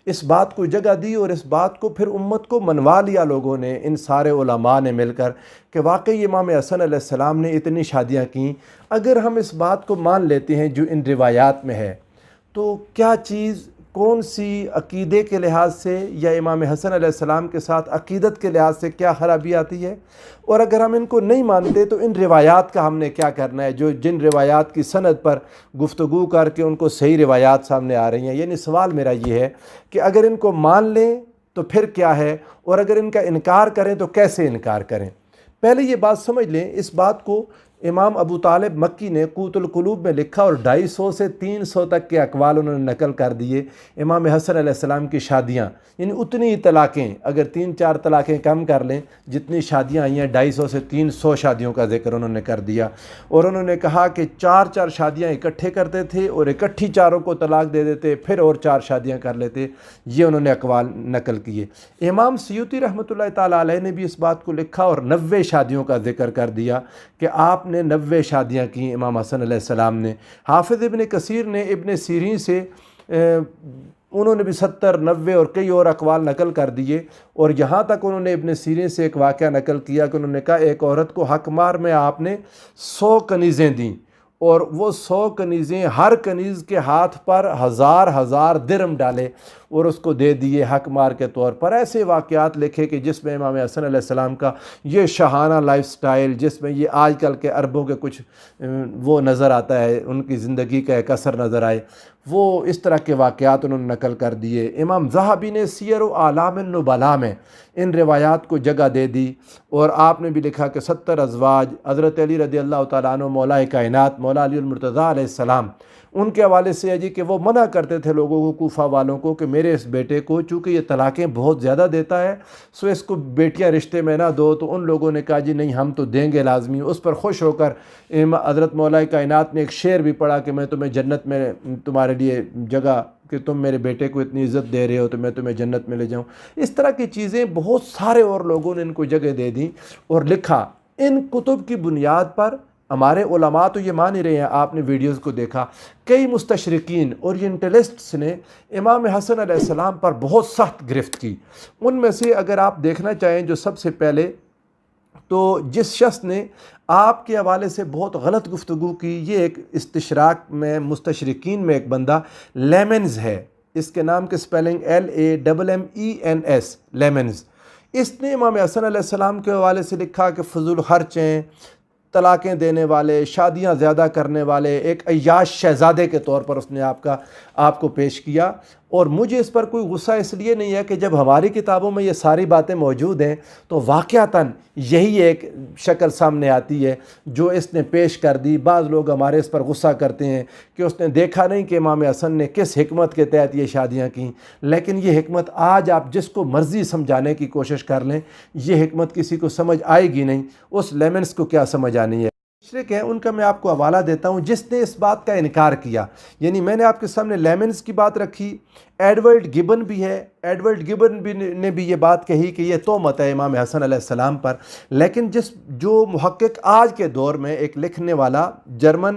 اس بات کو جگہ دی، اور اس بات کو پھر امت کو منوا لیا لوگوں نے، ان سارے علماء نے مل کر، کہ واقعی امام حسن علیہ السلام نے اتنی شادیاں کیں۔ اگر ہم اس بات کو مان لیتے ہیں جو ان روایات میں ہے، تو کیا چیز کون سی عقیدے کے لحاظ سے یا امام حسن علیہ السلام کے ساتھ عقیدت کے لحاظ سے کیا خرابی آتی ہے، اور اگر ہم ان کو نہیں مانتے تو ان روایات کا ہم نے کیا کرنا ہے، جو جن روایات کی سند پر گفتگو کر کے ان کو صحیح روایات سامنے آ رہی ہیں۔ یعنی سوال میرا یہ ہے کہ اگر ان کو مان لیں تو پھر کیا ہے، اور اگر ان کا انکار کریں تو کیسے انکار کریں۔ پہلے یہ بات سمجھ لیں، اس بات کو امام ابو طالب مکی نے قوت القلوب میں لکھا، اور 250 سے 300 تک کے اقوال انہوں نے نقل کر دیے امام حسن علیہ السلام کی شادیاں، یعنی اتنی طلاقیں، اگر 3-4 طلاقیں کم کر لیں، جتنی شادیاں آئی ہیں 250 سے 300 شادیوں کا ذکر انہوں نے کر دیا۔ اور انہوں نے کہا کہ 4 شادیاں اکٹھے کرتے تھے اور اکٹھی چاروں کو طلاق دے دیتے، پھر اور 4 شادیاں کر لیتے، یہ انہوں نے اقوال نقل کیے۔ امام سیوطی رحمۃ اللہ تعالیٰ علیہ نے بھی اس بات کو لکھا اور 90 شادیوں کا ذکر کر دیا کہ آپ نے 90 شادیاں کی امام حسن علیہ السلام نے۔ حافظ ابن کثیر نے ابن سیرین سے انہوں نے بھی 70، 90 اور کئی اور اقوال نقل کر دیے، اور یہاں تک انہوں نے ابن سیرین سے ایک واقعہ نقل کیا کہ انہوں نے کہا ایک عورت کو حق مار میں آپ نے 100 کنیزیں دیں، اور وہ 100 کنیزیں ہر کنیز کے ہاتھ پر 1000 درہم ڈالے اور اس کو دے دیے حق مار کے طور پر۔ ایسے واقعات لکھے کہ جس میں امام حسن علیہ السلام کا یہ شاہانہ لائف سٹائل، جس میں یہ آج کل کے عربوں کے کچھ وہ نظر آتا ہے، ان کی زندگی کا ایک اثر نظر آئے، وہ اس طرح کے واقعات انہوں نے نقل کر دیے۔ امام ذہبی نے سیر و اعلام النبلاء میں ان روایات کو جگہ دے دی، اور آپ نے بھی لکھا کہ 70 ازواج حضرت علی رضی اللہ تعالیٰ عنہ مولا کائنات مولا علی المرتضیٰ علیہ السلام، ان کے حوالے سے ہے جی کہ وہ منع کرتے تھے لوگوں کو، کوفہ والوں کو، کہ میرے اس بیٹے کو چونکہ یہ طلاقیں بہت زیادہ دیتا ہے سو اس کو بیٹیاں رشتے میں نہ دو، تو ان لوگوں نے کہا جی نہیں ہم تو دیں گے لازمی۔ اس پر خوش ہو کر حضرت مولا کائنات نے ایک شعر بھی پڑھا کہ میں تمہیں جنت میں تمہارے لیے جگہ، کہ تم میرے بیٹے کو اتنی عزت دے رہے ہو تو میں تمہیں جنت میں لے جاؤں۔ اس طرح کی چیزیں بہت سارے اور لوگوں نے ان کو جگہ دے دی اور لکھا۔ ان کتب کی بنیاد پر ہمارے علماء تو یہ مان ہی رہے ہیں، آپ نے ویڈیوز کو دیکھا، کئی مستشرقین اورینٹلسٹس نے امام حسن علیہ السلام پر بہت سخت گرفت کی۔ ان میں سے اگر آپ دیکھنا چاہیں جو سب سے پہلے، تو جس شخص نے آپ کے حوالے سے بہت غلط گفتگو کی، یہ ایک استشراق میں مستشرقین میں ایک بندہ لیمنز ہے، اس کے نام کے سپیلنگ LAMMENS، لیمنز۔ اس نے امام حسن علیہ السلام کے حوالے سے لکھا کہ فضول خرچ ہیں، طلاقیں دینے والے، شادیاں زیادہ کرنے والے، ایک عیاش شہزادے کے طور پر اس نے آپ کو پیش کیا۔ اور مجھے اس پر کوئی غصہ اس لیے نہیں ہے کہ جب ہماری کتابوں میں یہ ساری باتیں موجود ہیں تو واقعتاً یہی ایک شکل سامنے آتی ہے جو اس نے پیش کر دی۔ بعض لوگ ہمارے اس پر غصہ کرتے ہیں کہ اس نے دیکھا نہیں کہ امام حسن نے کس حکمت کے تحت یہ شادیاں کیں، لیکن یہ حکمت آج آپ جس کو مرضی سمجھانے کی کوشش کر لیں، یہ حکمت کسی کو سمجھ آئے گی نہیں، اس لیمنس کو کیا سمجھ آنی ہے۔ مشرک ہے، ان کا میں آپ کو حوالہ دیتا ہوں جس نے اس بات کا انکار کیا۔ یعنی میں نے آپ کے سامنے لیمنز کی بات رکھی، ایڈورڈ گبن بھی ہے، ایڈورڈ گبن نے بھی یہ بات کہی کہ یہ تہمت ہے امام حسن علیہ السلام پر، لیکن جو محقق آج کے دور میں ایک لکھنے والا جرمن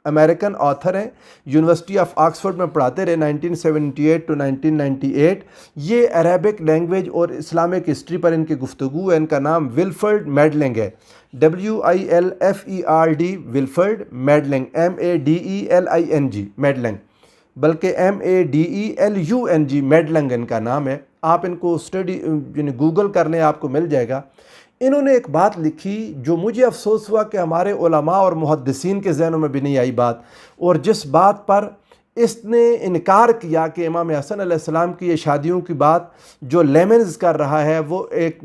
امریکن آتھر ہیں، یونیورسٹی آف آکسفورڈ میں پڑھاتے رہے 1978 to 1998، یہ عربک لینگویج اور اسلامک ہسٹری پر ان کی گفتگو ہے۔ ان کا نام ولفرڈ میڈلنگ ہے، WILFERD ولفرڈ میڈلنگ، MADELING میڈلنگ، بلکہ MADELUNG میڈلنگ ان کا نام ہے۔ آپ ان کو اسٹڈی یعنی گوگل کر لیں، آپ کو مل جائے گا۔ انہوں نے ایک بات لکھی جو مجھے افسوس ہوا کہ ہمارے علماء اور محدثین کے ذہنوں میں بھی نہیں آئی بات، اور جس بات پر اس نے انکار کیا کہ امام حسن علیہ السلام کی یہ شادیوں کی بات جو لیمنز کر رہا ہے وہ ایک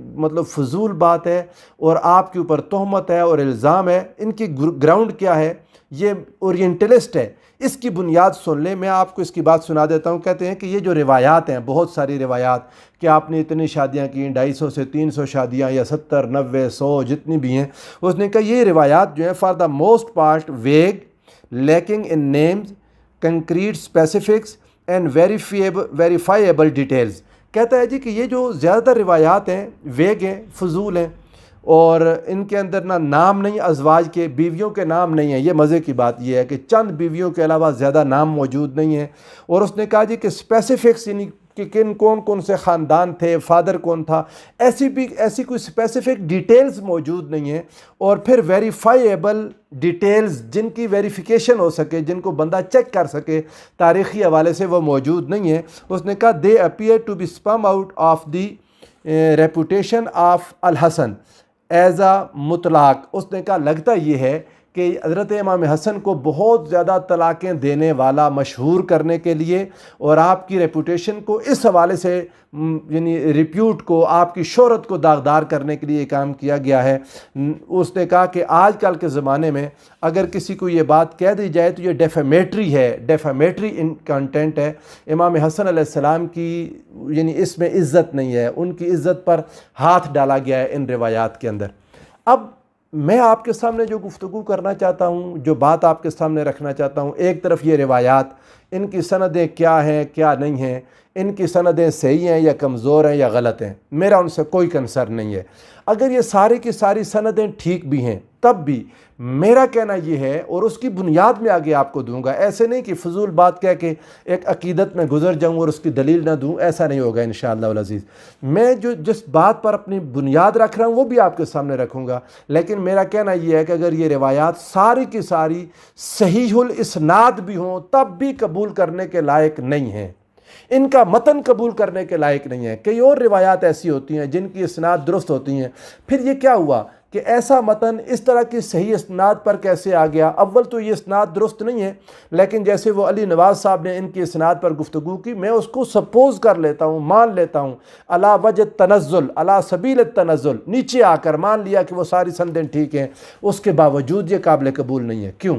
فضول بات ہے اور آپ کے اوپر تہمت ہے اور الزام ہے۔ ان کی گراؤنڈ کیا ہے یہ اورینٹلسٹ ہے، اس کی بنیاد سن لیں۔ میں آپ کو اس کی بات سنا دیتا ہوں۔ کہتے ہیں کہ یہ جو روایات ہیں، بہت ساری روایات کہ آپ نے اتنی شادیاں کی، 250 سے 300 شادیاں یا 70 90 100 جتنی بھی ہیں، اس نے کہا یہ روایات جو ہیں for the most part wig, lacking in names, concrete specifics and verifiable details. کہتا ہے جی کہ یہ جو زیادہ تر روایات ہیں ویگ ہیں، فضول ہیں، اور ان کے اندر نہ نام نہیں ازواج کے، بیویوں کے نام نہیں ہیں۔ یہ مزے کی بات یہ ہے کہ چند بیویوں کے علاوہ زیادہ نام موجود نہیں ہیں۔ اور اس نے کہا جی کہ اسپیسیفکس یعنی کہ کون سے خاندان تھے، فادر کون تھا، ایسی کوئی اسپیسیفک ڈیٹیلز موجود نہیں ہیں۔ اور پھر ویریفائیبل ڈیٹیلز جن کی ویریفیکیشن ہو سکے، جن کو بندہ چیک کر سکے تاریخی حوالے سے، وہ موجود نہیں ہیں۔ اس نے کہا they appear to be spun out of the reputation of Al-Hasan as a مطلق۔ اس نے کہا لگتا یہ ہے کہ حضرت امام حسن کو بہت زیادہ طلاقیں دینے والا مشہور کرنے کے لیے اور آپ کی ریپوٹیشن کو اس حوالے سے یعنی ریپیوٹ کو، آپ کی شہرت کو داغدار کرنے کے لیے یہ کام کیا گیا ہے۔ اس نے کہا کہ آج کل کے زمانے میں اگر کسی کو یہ بات کہہ دی جائے تو یہ ڈیفیمیٹری ہے، ڈیفیمیٹری ان کنٹینٹ ہے۔ امام حسن علیہ السلام کی یعنی اس میں عزت نہیں ہے، ان کی عزت پر ہاتھ ڈالا گیا ہے ان روایات کے اندر۔ اب میں آپ کے سامنے جو گفتگو کرنا چاہتا ہوں، جو بات آپ کے سامنے رکھنا چاہتا ہوں، ایک طرف یہ روایات، ان کی سندیں کیا ہیں کیا نہیں ہیں، ان کی سندیں صحیح ہیں یا کمزور ہیں یا غلط ہیں، میرا ان سے کوئی کنسرن نہیں ہے۔ اگر یہ ساری کی ساری سندیں ٹھیک بھی ہیں تب بھی میرا کہنا یہ ہے، اور اس کی بنیاد میں آگے آپ کو دوں گا، ایسے نہیں کہ فضول بات کہہ کے ایک عقیدت میں گزر جاؤں اور اس کی دلیل نہ دوں، ایسا نہیں ہوگا انشاءاللہ العزیز۔ میں جس بات پر اپنی بنیاد رکھ رہا ہوں وہ بھی آپ کے سامنے رکھوں گا، لیکن میرا کہنا یہ ہے کہ اگر یہ روایات ساری کی ساری صحیح الاسناد بھی ہوں تب بھی قبول کرنے کے لائق نہیں ہیں، ان کا متن قبول کرنے کے لائق نہیں ہے۔ کئی اور روایات ایسی ہوتی ہیں جن کی اسناد درست ہوتی ہیں، پھر یہ کیا ہوا کہ ایسا متن اس طرح کی صحیح اسناد پر کیسے آ گیا؟ اول تو یہ اسناد درست نہیں ہے، لیکن جیسے وہ علی نواز صاحب نے ان کی اسناد پر گفتگو کی، میں اس کو سپوز کر لیتا ہوں، مان لیتا ہوں، علی وجہ تنزل، علی سبیل التنزل، نیچے آ کر مان لیا کہ وہ ساری سندیں ٹھیک ہیں، اس کے باوجود یہ قابل قبول نہیں ہے۔ کیوں؟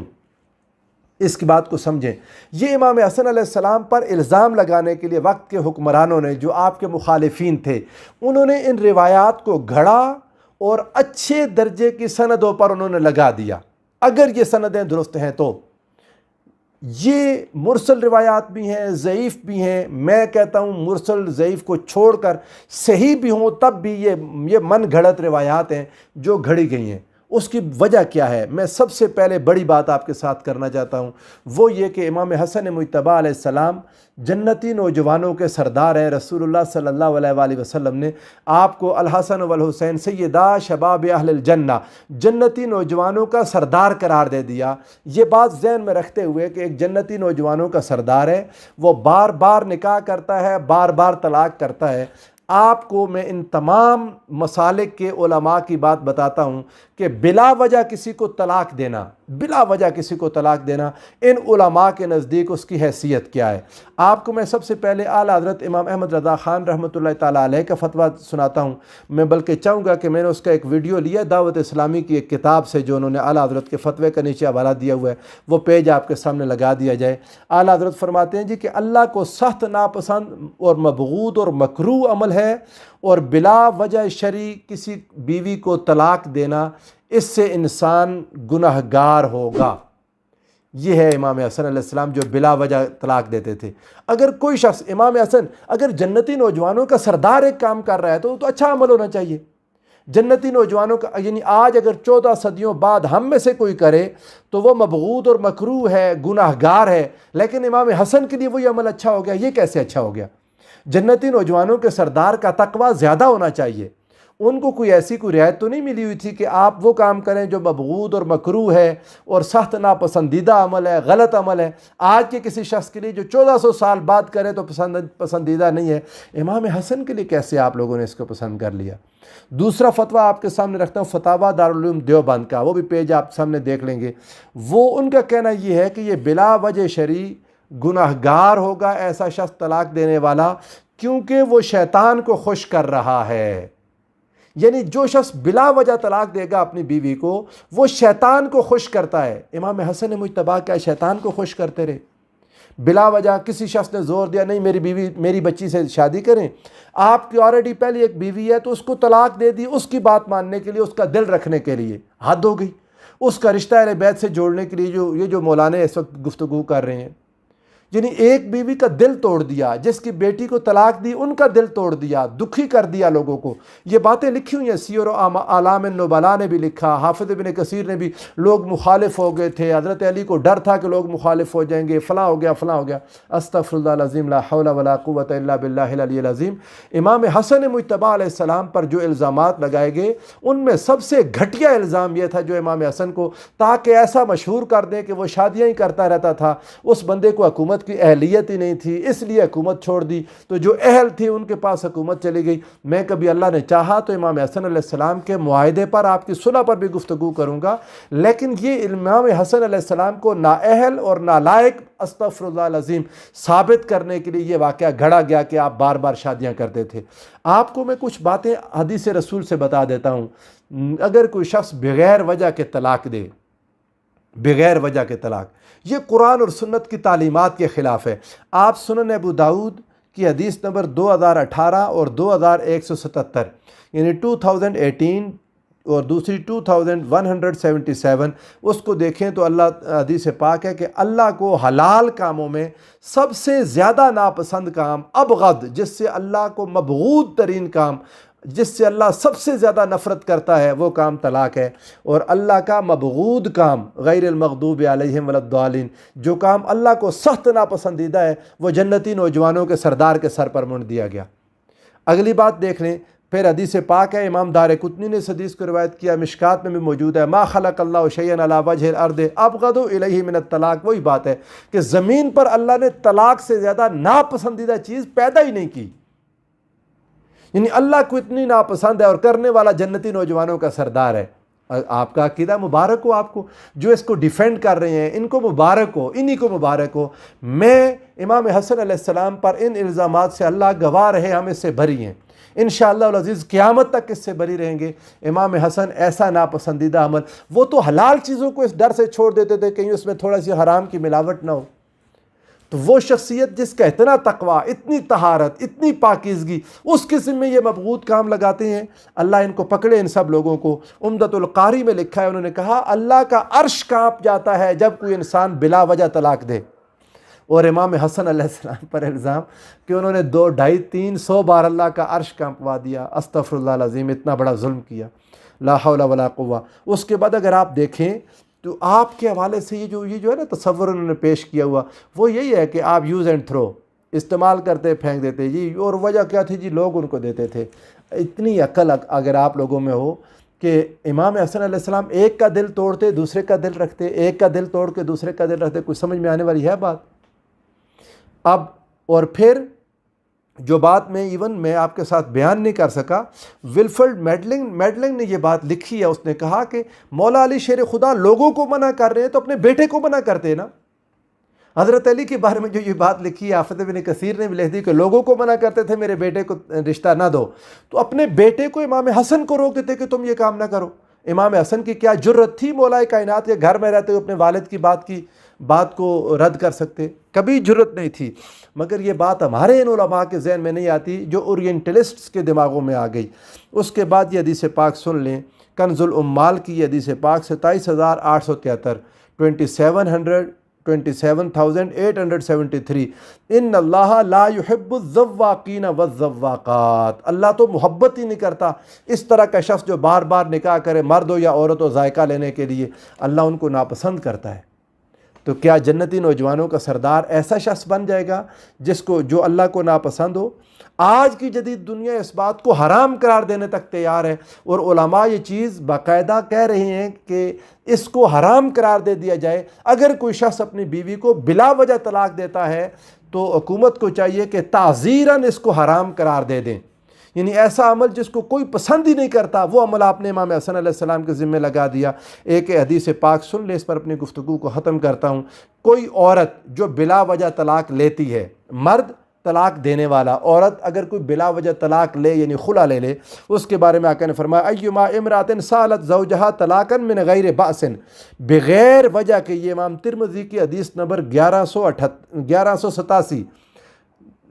اس کی بات کو سمجھیں۔ یہ امام حسن علیہ السلام پر الزام لگانے کے لیے وقت کے حکمرانوں نے، جو آپ کے مخالفین تھے، انہوں نے ان روایات کو گھڑا اور اچھے درجے کی سندوں پر انہوں نے لگا دیا۔ اگر یہ سندیں درست ہیں تو یہ مرسل روایات بھی ہیں، ضعیف بھی ہیں، میں کہتا ہوں مرسل ضعیف کو چھوڑ کر صحیح بھی ہوں تب بھی یہ من گھڑت روایات ہیں جو گھڑی گئی ہیں۔ اس کی وجہ کیا ہے؟ میں سب سے پہلے بڑی بات آپ کے ساتھ کرنا چاہتا ہوں، وہ یہ کہ امام حسن مجتبی علیہ السلام جنتی نوجوانوں کے سردار ہیں۔ رسول اللہ صلی اللہ علیہ وآلہ وسلم نے آپ کو الحسن والحسین سیدہ شباب اہل الجنہ، جنتی نوجوانوں کا سردار قرار دے دیا۔ یہ بات ذہن میں رکھتے ہوئے کہ ایک جنتی نوجوانوں کا سردار ہے، وہ بار بار نکاح کرتا ہے، بار بار طلاق کرتا ہے۔ آپ کو میں ان تمام مسالک کے علماء کی بات بتاتا ہوں کہ بلا وجہ کسی کو طلاق دینا، بلا وجہ کسی کو طلاق دینا، ان علماء کے نزدیک اس کی حیثیت کیا ہے؟ آپ کو میں سب سے پہلے اعلیٰ حضرت امام احمد رضا خان رحمۃ اللہ تعالیٰ علیہ کا فتویٰ سناتا ہوں۔ میں بلکہ چاہوں گا کہ میں نے اس کا ایک ویڈیو لیا دعوت اسلامی کی ایک کتاب سے، جو انہوں نے اعلیٰ حضرت کے فتوے کا نیچے حوالہ دیا ہوا ہے، وہ پیج آپ کے سامنے لگا دیا جائے۔ اعلیٰ حضرت فرماتے ہیں جی کہ اللہ کو سخت ناپسند اور مبغوض اور مکروہ عمل ہے، اور بلا وجہ شرعی کسی بیوی کو طلاق دینا، اس سے انسان گناہگار ہوگا۔ یہ ہے امام حسن علیہ السلام جو بلا وجہ طلاق دیتے تھے۔ اگر کوئی شخص، امام حسن اگر جنتی نوجوانوں کا سردار ایک کام کر رہا ہے تو اچھا عمل ہونا چاہیے۔ جنتی نوجوانوں کا یعنی آج اگر 14 صدیوں بعد ہم میں سے کوئی کرے تو وہ مبغوض اور مکروہ ہے، گناہگار ہے، لیکن امام حسن کے لیے وہی عمل اچھا ہو گیا۔ یہ کیسے اچھا ہو گیا؟ جنتی نوجوانوں کے سردار کا تقویٰ زیادہ ہونا چاہیے۔ ان کو کوئی ایسی کوئی رعایت تو نہیں ملی ہوئی تھی کہ آپ وہ کام کریں جو مبغوض اور مکروہ ہے اور سخت ناپسندیدہ عمل ہے، غلط عمل ہے۔ آج کے کسی شخص کے لیے جو 1400 سال بعد کرے تو پسندیدہ نہیں ہے، امام حسن کے لیے کیسے آپ لوگوں نے اس کو پسند کر لیا؟ دوسرا فتویٰ آپ کے سامنے رکھتا ہوں فتاویٰ دارالعلوم دیوبند کا، وہ بھی پیج آپ سامنے دیکھ لیں گے۔ وہ ان کا کہنا یہ ہے کہ یہ بلا وجہ شرعی گناہگار ہوگا ایسا شخص طلاق دینے والا، کیونکہ وہ شیطان کو خوش کر رہا ہے۔ یعنی جو شخص بلا وجہ طلاق دے گا اپنی بیوی کو وہ شیطان کو خوش کرتا ہے۔ امام حسن مجتبیٰ کیا شیطان کو خوش کرتے رہے؟ بلا وجہ کسی شخص نے زور دیا نہیں میری بچی سے شادی کریں، آپ کی آلریڈی پہلی ایک بیوی ہے تو اس کو طلاق دے دی اس کی بات ماننے کے لیے، اس کا دل رکھنے کے لیے، حد ہو گئی۔ اس کا رشتہ اہل بیت سے جوڑنے کے لیے یہ جو مولانا اس وقت گفتگو کر رہے ہیں، یعنی ایک بیوی کا دل توڑ دیا، جس کی بیٹی کو طلاق دی ان کا دل توڑ دیا، دکھی کر دیا لوگوں کو۔ یہ باتیں لکھی ہوئی ہیں، سیر و اعلام النبلاء نے بھی لکھا، حافظ ابن کثیر نے بھی، لوگ مخالف ہو گئے تھے، حضرت علی کو ڈر تھا کہ لوگ مخالف ہو جائیں گے، فلاں ہو گیا فلاں ہو گیا۔ استغفر اللہ العظیم، لا حول ولا قوت الا باللہ العلی العظیم۔ امام حسن مجتبیٰ علیہ السلام پر جو الزامات لگائے گئے ان میں سب سے گھٹیا الزام یہ تھا جو امام حسن کو تاکہ ایسا مشہور کر دیں کہ وہ شادیاں ہی کرتا رہتا تھا، اس بندے کو حکومت کی اہلیت ہی نہیں تھی، اس لیے حکومت چھوڑ دی، تو جو اہل تھی ان کے پاس حکومت چلی گئی۔ میں کبھی اللہ نے چاہا تو امام حسن علیہ السلام کے معاہدے پر، آپ کی صلح پر بھی گفتگو کروں گا، لیکن یہ امام حسن علیہ السلام کو نااہل اور نالائق، استغفر اللہ العظیم، ثابت کرنے کے لیے یہ واقعہ گھڑا گیا کہ آپ بار بار شادیاں کرتے تھے۔ آپ کو میں کچھ باتیں حدیث رسول سے بتا دیتا ہوں۔ اگر کوئی شخص بغیر وجہ کے طلاق دے، بغیر وجہ کے طلاق، یہ قرآن اور سنت کی تعلیمات کے خلاف ہے۔ آپ سنن ابو داؤد کی حدیث نمبر 2018 اور 2177 یعنی 2018 اور دوسری 2177 اس کو دیکھیں تو اللہ حدیث پاک ہے کہ اللہ کو حلال کاموں میں سب سے زیادہ ناپسند کام، ابغض، جس سے اللہ کو مبغوض ترین کام، جس سے اللہ سب سے زیادہ نفرت کرتا ہے، وہ کام طلاق ہے۔ اور اللہ کا مبغوض کام، غیر المغضوب علیہم ولا الضالین، جو کام اللہ کو سخت ناپسندیدہ ہے، وہ جنتی نوجوانوں کے سردار کے سر پر منڈ دیا گیا۔ اگلی بات دیکھ لیں، پھر حدیث پاک ہے، امام دارقطنی نے اس حدیث کو روایت کیا، مشکات میں بھی موجود ہے، ما خلق اللہ شیئا علی وجہ الارض ابغض الیہ من الطلاق۔ وہی بات ہے کہ زمین پر اللہ نے طلاق سے زیادہ ناپسندیدہ چیز پیدا ہی نہیں کی، یعنی اللہ کو اتنی ناپسند ہے، اور کرنے والا جنتی نوجوانوں کا سردار ہے۔ آپ کا عقیدہ مبارک ہو، آپ کو جو اس کو ڈیفینڈ کر رہے ہیں ان کو مبارک ہو، انہی کو مبارک ہو۔ میں امام حسن علیہ السلام پر ان الزامات سے اللہ گواہ رہے، ہم اس سے بری ہیں، انشاءاللہ العزیز قیامت تک اس سے بری رہیں گے۔ امام حسن ایسا ناپسندیدہ عمل، وہ تو حلال چیزوں کو اس ڈر سے چھوڑ دیتے تھے کہیں اس میں تھوڑا سی حرام کی ملاوٹ نہ ہو۔ تو وہ شخصیت جس کا اتنا تقویٰ، اتنی طہارت، اتنی پاکیزگی، اس قسم میں یہ مبغوض کام لگاتے ہیں، اللہ ان کو پکڑے، ان سب لوگوں کو۔ عمدۃ القاری میں لکھا ہے، انہوں نے کہا اللہ کا عرش کانپ جاتا ہے جب کوئی انسان بلا وجہ طلاق دے۔ اور امام حسن علیہ السلام پر الزام کہ انہوں نے 200, 250, 300 بار اللہ کا عرش کانپوا دیا، استغفر اللہ العظیم، اتنا بڑا ظلم کیا، لا حول ولا قوہ۔ اس کے بعد اگر آپ دیکھیں تو آپ کے حوالے سے یہ جو ہے نا تصور انہوں نے پیش کیا ہوا، وہ یہی ہے کہ آپ یوز اینڈ تھرو، استعمال کرتے پھینک دیتے جی، اور وجہ کیا تھی جی؟ لوگ ان کو دیتے تھے۔ اتنی عقل اگر آپ لوگوں میں ہو کہ امام حسن علیہ السلام ایک کا دل توڑتے دوسرے کا دل رکھتے، ایک کا دل توڑ کے دوسرے کا دل رکھتے، کوئی سمجھ میں آنے والی ہے بات؟ اب اور پھر جو بات میں آپ کے ساتھ بیان نہیں کر سکا، ولفرڈ میڈلنگ نے یہ بات لکھی ہے، اس نے کہا کہ مولا علی شیر خدا لوگوں کو منع کر رہے ہیں تو اپنے بیٹے کو منع کرتے نا۔ حضرت علی کے بارے میں جو یہ بات لکھی ہے، حافظ ابن کثیر نے بھی لکھ دی کہ لوگوں کو منع کرتے تھے میرے بیٹے کو رشتہ نہ دو، تو اپنے بیٹے کو امام حسن کو روکتے تھے کہ تم یہ کام نہ کرو۔ امام حسن کی کیا جرت تھی مولا کائنات کے گھر میں رہتے ہوئے اپنے والد کی بات کو رد کر سکتے؟ کبھی جرت نہیں تھی، مگر یہ بات ہمارے ان علماء کے ذہن میں نہیں آتی جو اورینٹلسٹس کے دماغوں میں آ گئی۔ اس کے بعد یہ حدیث پاک سن لیں، کنز الامال کی یہ حدیث پاک 27873 27,873 ان اللہ لا يحب الذواقین والذواقات، اللہ تو محبت ہی نہیں کرتا اس طرح کا شخص جو بار بار نکاح کرے، مرد ہو یا عورت ہو، ذائقہ لینے کے لیے، اللہ ان کو ناپسند کرتا ہے۔ تو کیا جنتی نوجوانوں کا سردار ایسا شخص بن جائے گا جو اللہ کو ناپسند ہو؟ آج کی جدید دنیا اس بات کو حرام قرار دینے تک تیار ہے، اور علماء یہ چیز باقاعدہ کہہ رہے ہیں کہ اس کو حرام قرار دے دیا جائے۔ اگر کوئی شخص اپنی بیوی کو بلا وجہ طلاق دیتا ہے تو حکومت کو چاہیے کہ تعزیراً اس کو حرام قرار دے دیں، یعنی ایسا عمل جس کو کوئی پسند ہی نہیں کرتا، وہ عمل آپ نے امام حسن علیہ السلام کے ذمہ لگا دیا۔ ایک حدیث پاک سن لے، اس پر اپنی گفتگو کو ختم کرتا ہوں۔ کوئی عورت جو بلا وجہ طلاق لیتی ہے، مرد طلاق دینے والا، عورت اگر کوئی بلا وجہ طلاق لے یعنی خلا لے لے، اس کے بارے میں آقا نے فرمایا ایما امرات سالت زوجہا طلاقا من غیر بأس، بغیر وجہ کے، یہ امام ترمذی کی حدیث نمبر 1187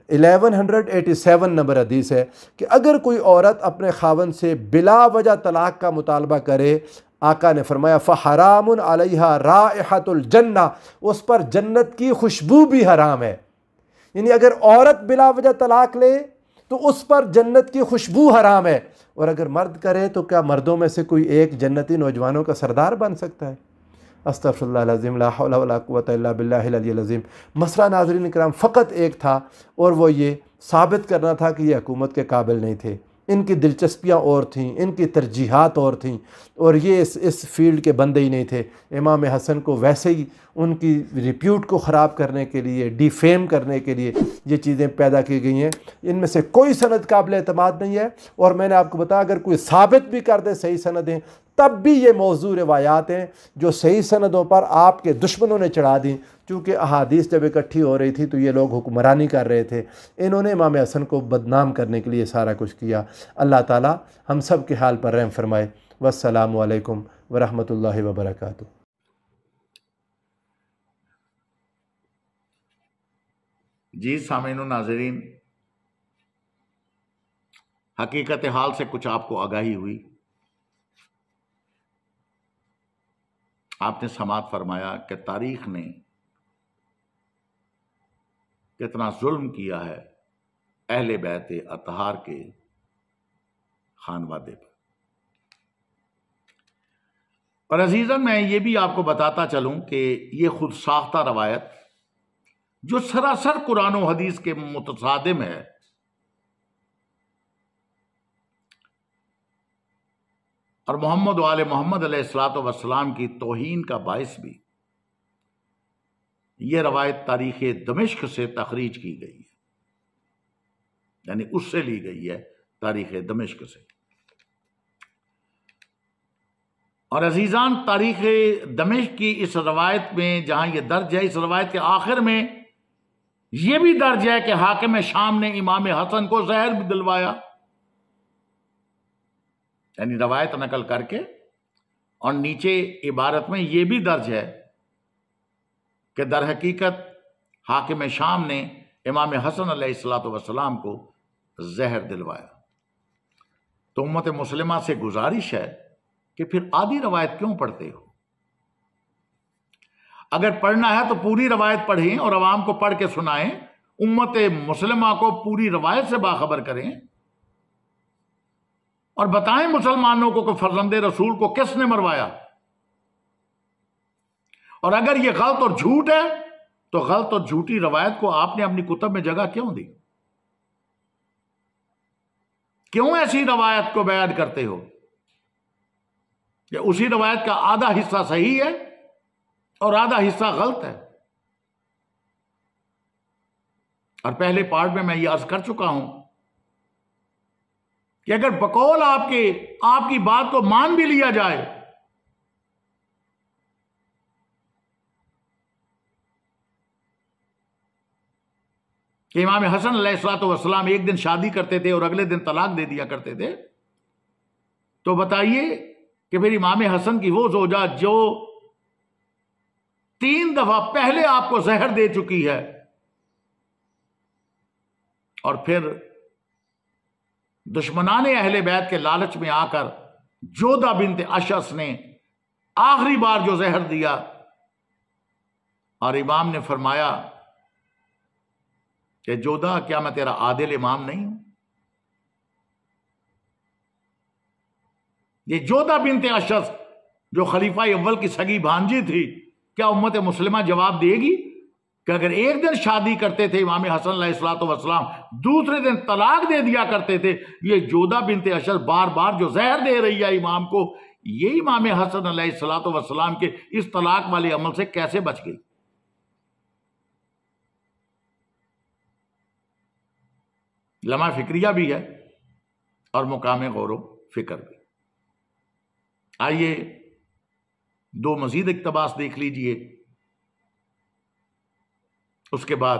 1187 نمبر حدیث ہے کہ اگر کوئی عورت اپنے خاوند سے بلا وجہ طلاق کا مطالبہ کرے، آقا نے فرمایا فحرام علیہا رائحۃ الجنہ، اس پر جنت کی خوشبو بھی حرام ہے۔ یعنی اگر عورت بلا وجہ طلاق لے تو اس پر جنت کی خوشبو حرام ہے، اور اگر مرد کرے تو کیا مردوں میں سے کوئی ایک جنتی نوجوانوں کا سردار بن سکتا ہے؟ استغفر اللہ العظیم، لا حول ولا قوۃ الا باللہ العلی العظیم۔ مسئلہ ناظرین کرام فقط ایک تھا، اور وہ یہ ثابت کرنا تھا کہ یہ حکومت کے قابل نہیں تھے، ان کی دلچسپیاں اور تھیں، ان کی ترجیحات اور تھیں، اور یہ اس فیلڈ کے بندے ہی نہیں تھے۔ امام حسن کو ویسے ہی ان کی ریپیوٹ کو خراب کرنے کے لیے، ڈیفیم کرنے کے لیے یہ چیزیں پیدا کی گئی ہیں، ان میں سے کوئی سند قابل اعتماد نہیں ہے۔ اور میں نے آپ کو بتایا اگر کوئی ثابت بھی کر دے صحیح سندیں، تب بھی یہ موضوع روایات ہیں جو صحیح سندوں پر آپ کے دشمنوں نے چڑھا دیں، چونکہ احادیث جب اکٹھی ہو رہی تھی تو یہ لوگ حکمرانی کر رہے تھے، انہوں نے امام حسن کو بدنام کرنے کے لیے سارا کچھ کیا۔ اللہ تعالی ہم سب کے حال پر رحم فرمائے۔ والسلام علیکم ورحمۃ اللہ وبرکاتہ۔ جی سامعین و ناظرین، حقیقت حال سے کچھ آپ کو آگاہی ہوئی، آپ نے سماعت فرمایا کہ تاریخ نے کتنا ظلم کیا ہے اہل بیت اطہار کے خانوادے پر۔ اور عزیزاً میں یہ بھی آپ کو بتاتا چلوں کہ یہ خود ساختہ روایت جو سراسر قرآن و حدیث کے متصادم ہے، اور محمد و آل محمد علیہ الصلوۃ والسلام کی توہین کا باعث بھی، یہ روایت تاریخ دمشق سے تخریج کی گئی ہے، یعنی اس سے لی گئی ہے، تاریخ دمشق سے۔ اور عزیزان، تاریخ دمشق کی اس روایت میں جہاں یہ درج ہے، اس روایت کے آخر میں یہ بھی درج ہے کہ حاکم شام نے امام حسن کو زہر بھی دلوایا، یعنی روایت نقل کر کے، اور نیچے عبارت میں یہ بھی درج ہے کہ در حقیقت حاکم شام نے امام حسن علیہ الصلوۃ والسلام کو زہر دلوایا۔ تو امت مسلمہ سے گزارش ہے کہ پھر آدھی روایت کیوں پڑھتے ہو؟ اگر پڑھنا ہے تو پوری روایت پڑھیں اور عوام کو پڑھ کے سنائیں، امت مسلمہ کو پوری روایت سے باخبر کریں، اور بتائیں مسلمانوں کو کہ فرزند رسول کو کس نے مروایا۔ اور اگر یہ غلط اور جھوٹ ہے تو غلط اور جھوٹی روایت کو آپ نے اپنی کتب میں جگہ کیوں دی؟ کیوں ایسی روایت کو بیان کرتے ہو کہ اسی روایت کا آدھا حصہ صحیح ہے اور آدھا حصہ غلط ہے؟ اور پہلے پارٹ میں یہ عرض کر چکا ہوں کہ اگر بقول آپ کی بات کو مان بھی لیا جائے کہ امام حسن علیہ الصلوۃ والسلام ایک دن شادی کرتے تھے اور اگلے دن طلاق دے دیا کرتے تھے، تو بتائیے کہ پھر امام حسن کی وہ زوجہ جو 3 دفعہ پہلے آپ کو زہر دے چکی ہے، اور پھر دشمنان اہل بیت کے لالچ میں آ کر جودہ بنت اشعث نے آخری بار جو زہر دیا، اور امام نے فرمایا کہ جودہ کیا میں تیرا عادل امام نہیں ہوں؟ یہ جودہ بنت اشعث جو خلیفہ اول کی سگی بھانجی تھی، کیا امت مسلمہ جواب دے گی کہ اگر ایک دن شادی کرتے تھے امام حسن علیہ الصلوۃ والسلام، دوسرے دن طلاق دے دیا کرتے تھے، یہ جودہ بنت اشعث بار بار جو زہر دے رہی ہے امام کو، یہ امام حسن علیہ الصلوۃ والسلام کے اس طلاق والے عمل سے کیسے بچ گئی؟ لمحہ فکریہ بھی ہے اور مقام غور و فکر بھی۔ آئیے 2 مزید اقتباس دیکھ لیجئے، اس کے بعد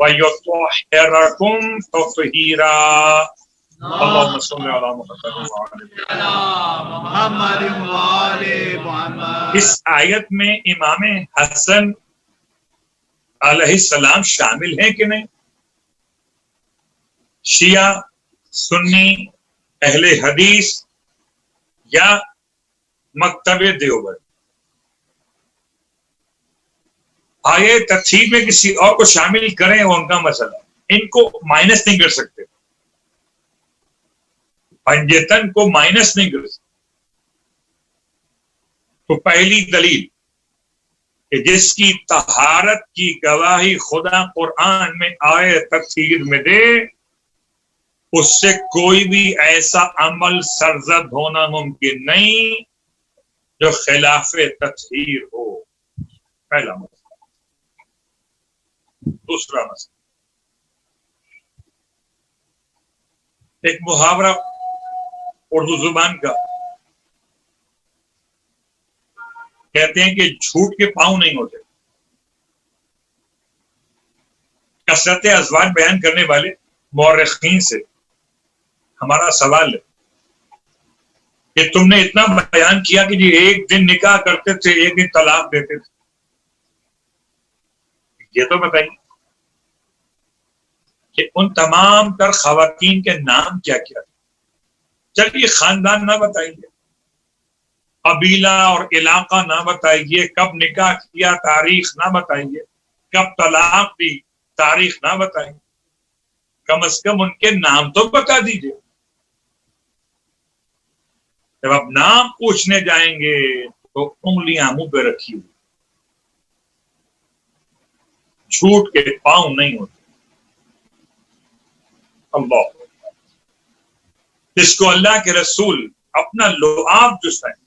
وَيُطَهِّرَكُمْ تَطْهِيرًا اللهم صل على محمد۔ اس آیت میں امام حسن علیہ السلام شامل ہیں کہ نہیں؟ شیعہ، سنی، اہل حدیث یا مکتب دیوبند؟ آگے ترتیب میں کسی اور کو شامل کریں وہ ان کا مسئلہ، ان کو مائنس نہیں کر سکتے، پنجتن کو مائنس نہیں کر سکتے۔ تو پہلی دلیل کہ جس کی طہارت کی گواہی خدا قرآن میں آئے تفسیر میں دے، اس سے کوئی بھی ایسا عمل سرزد ہونا ممکن نہیں جو خلاف تطہیر ہو۔ پہلا مسئلہ۔ دوسرا مسئلہ، ایک محاورہ اردو زبان کا، کہتے ہیں کہ جھوٹ کے پاؤں نہیں ہوتے۔ کثرت ازواج بیان کرنے والے مورخین سے ہمارا سوال ہے کہ تم نے اتنا بیان کیا کہ جی ایک دن نکاح کرتے تھے، ایک دن طلاق دیتے تھے، یہ تو بتائیے کہ ان تمام تر خواتین کے نام کیا کیا تھے؟ چلیے خاندان نہ بتائیے، قبیلہ اور علاقہ نہ بتائیے، کب نکاح کیا تاریخ نہ بتائیے، کب طلاق دی تاریخ نہ بتائیے، کم از کم ان کے نام تو بتا دیجیے۔ جب آپ نام پوچھنے جائیں گے تو انگلیاں منہ پہ رکھی ہوئی، جھوٹ کے پاؤں نہیں ہوتے۔ اللہ، جس کو اللہ کے رسول اپنا لعاب چسائیں،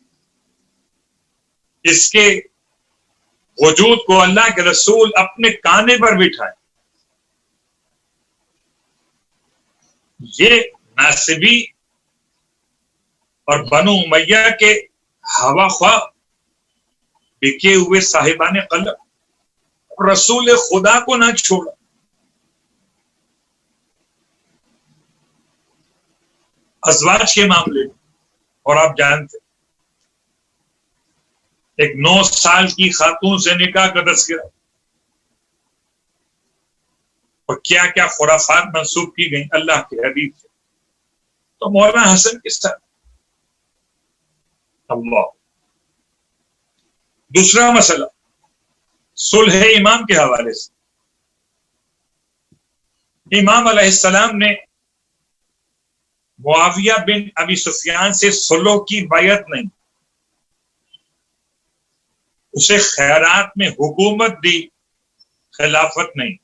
اس کے وجود کو اللہ کے رسول اپنے کانے پر بٹھائیں، یہ ناصبی اور بنو امیہ کے ہوا خواہ بکے ہوئے صاحبان قلب رسول خدا کو نہ چھوڑا۔ ازواج کے معاملے اور آپ جانتے ایک 9 سال کی خاتون سے نکاح کا تذکرہ اور کیا کیا خرافات منسوب کی گئیں اللہ کے حبیب سے، تو مولانا حسن کس طرح؟ اللہ۔ دوسرا مسئلہ صلح امام کے حوالے سے، امام علیہ السلام نے معاویہ بن ابی سفیان سے صلح کی بیعت نہیں، اسے خیرات میں حکومت دی، خلافت نہیں۔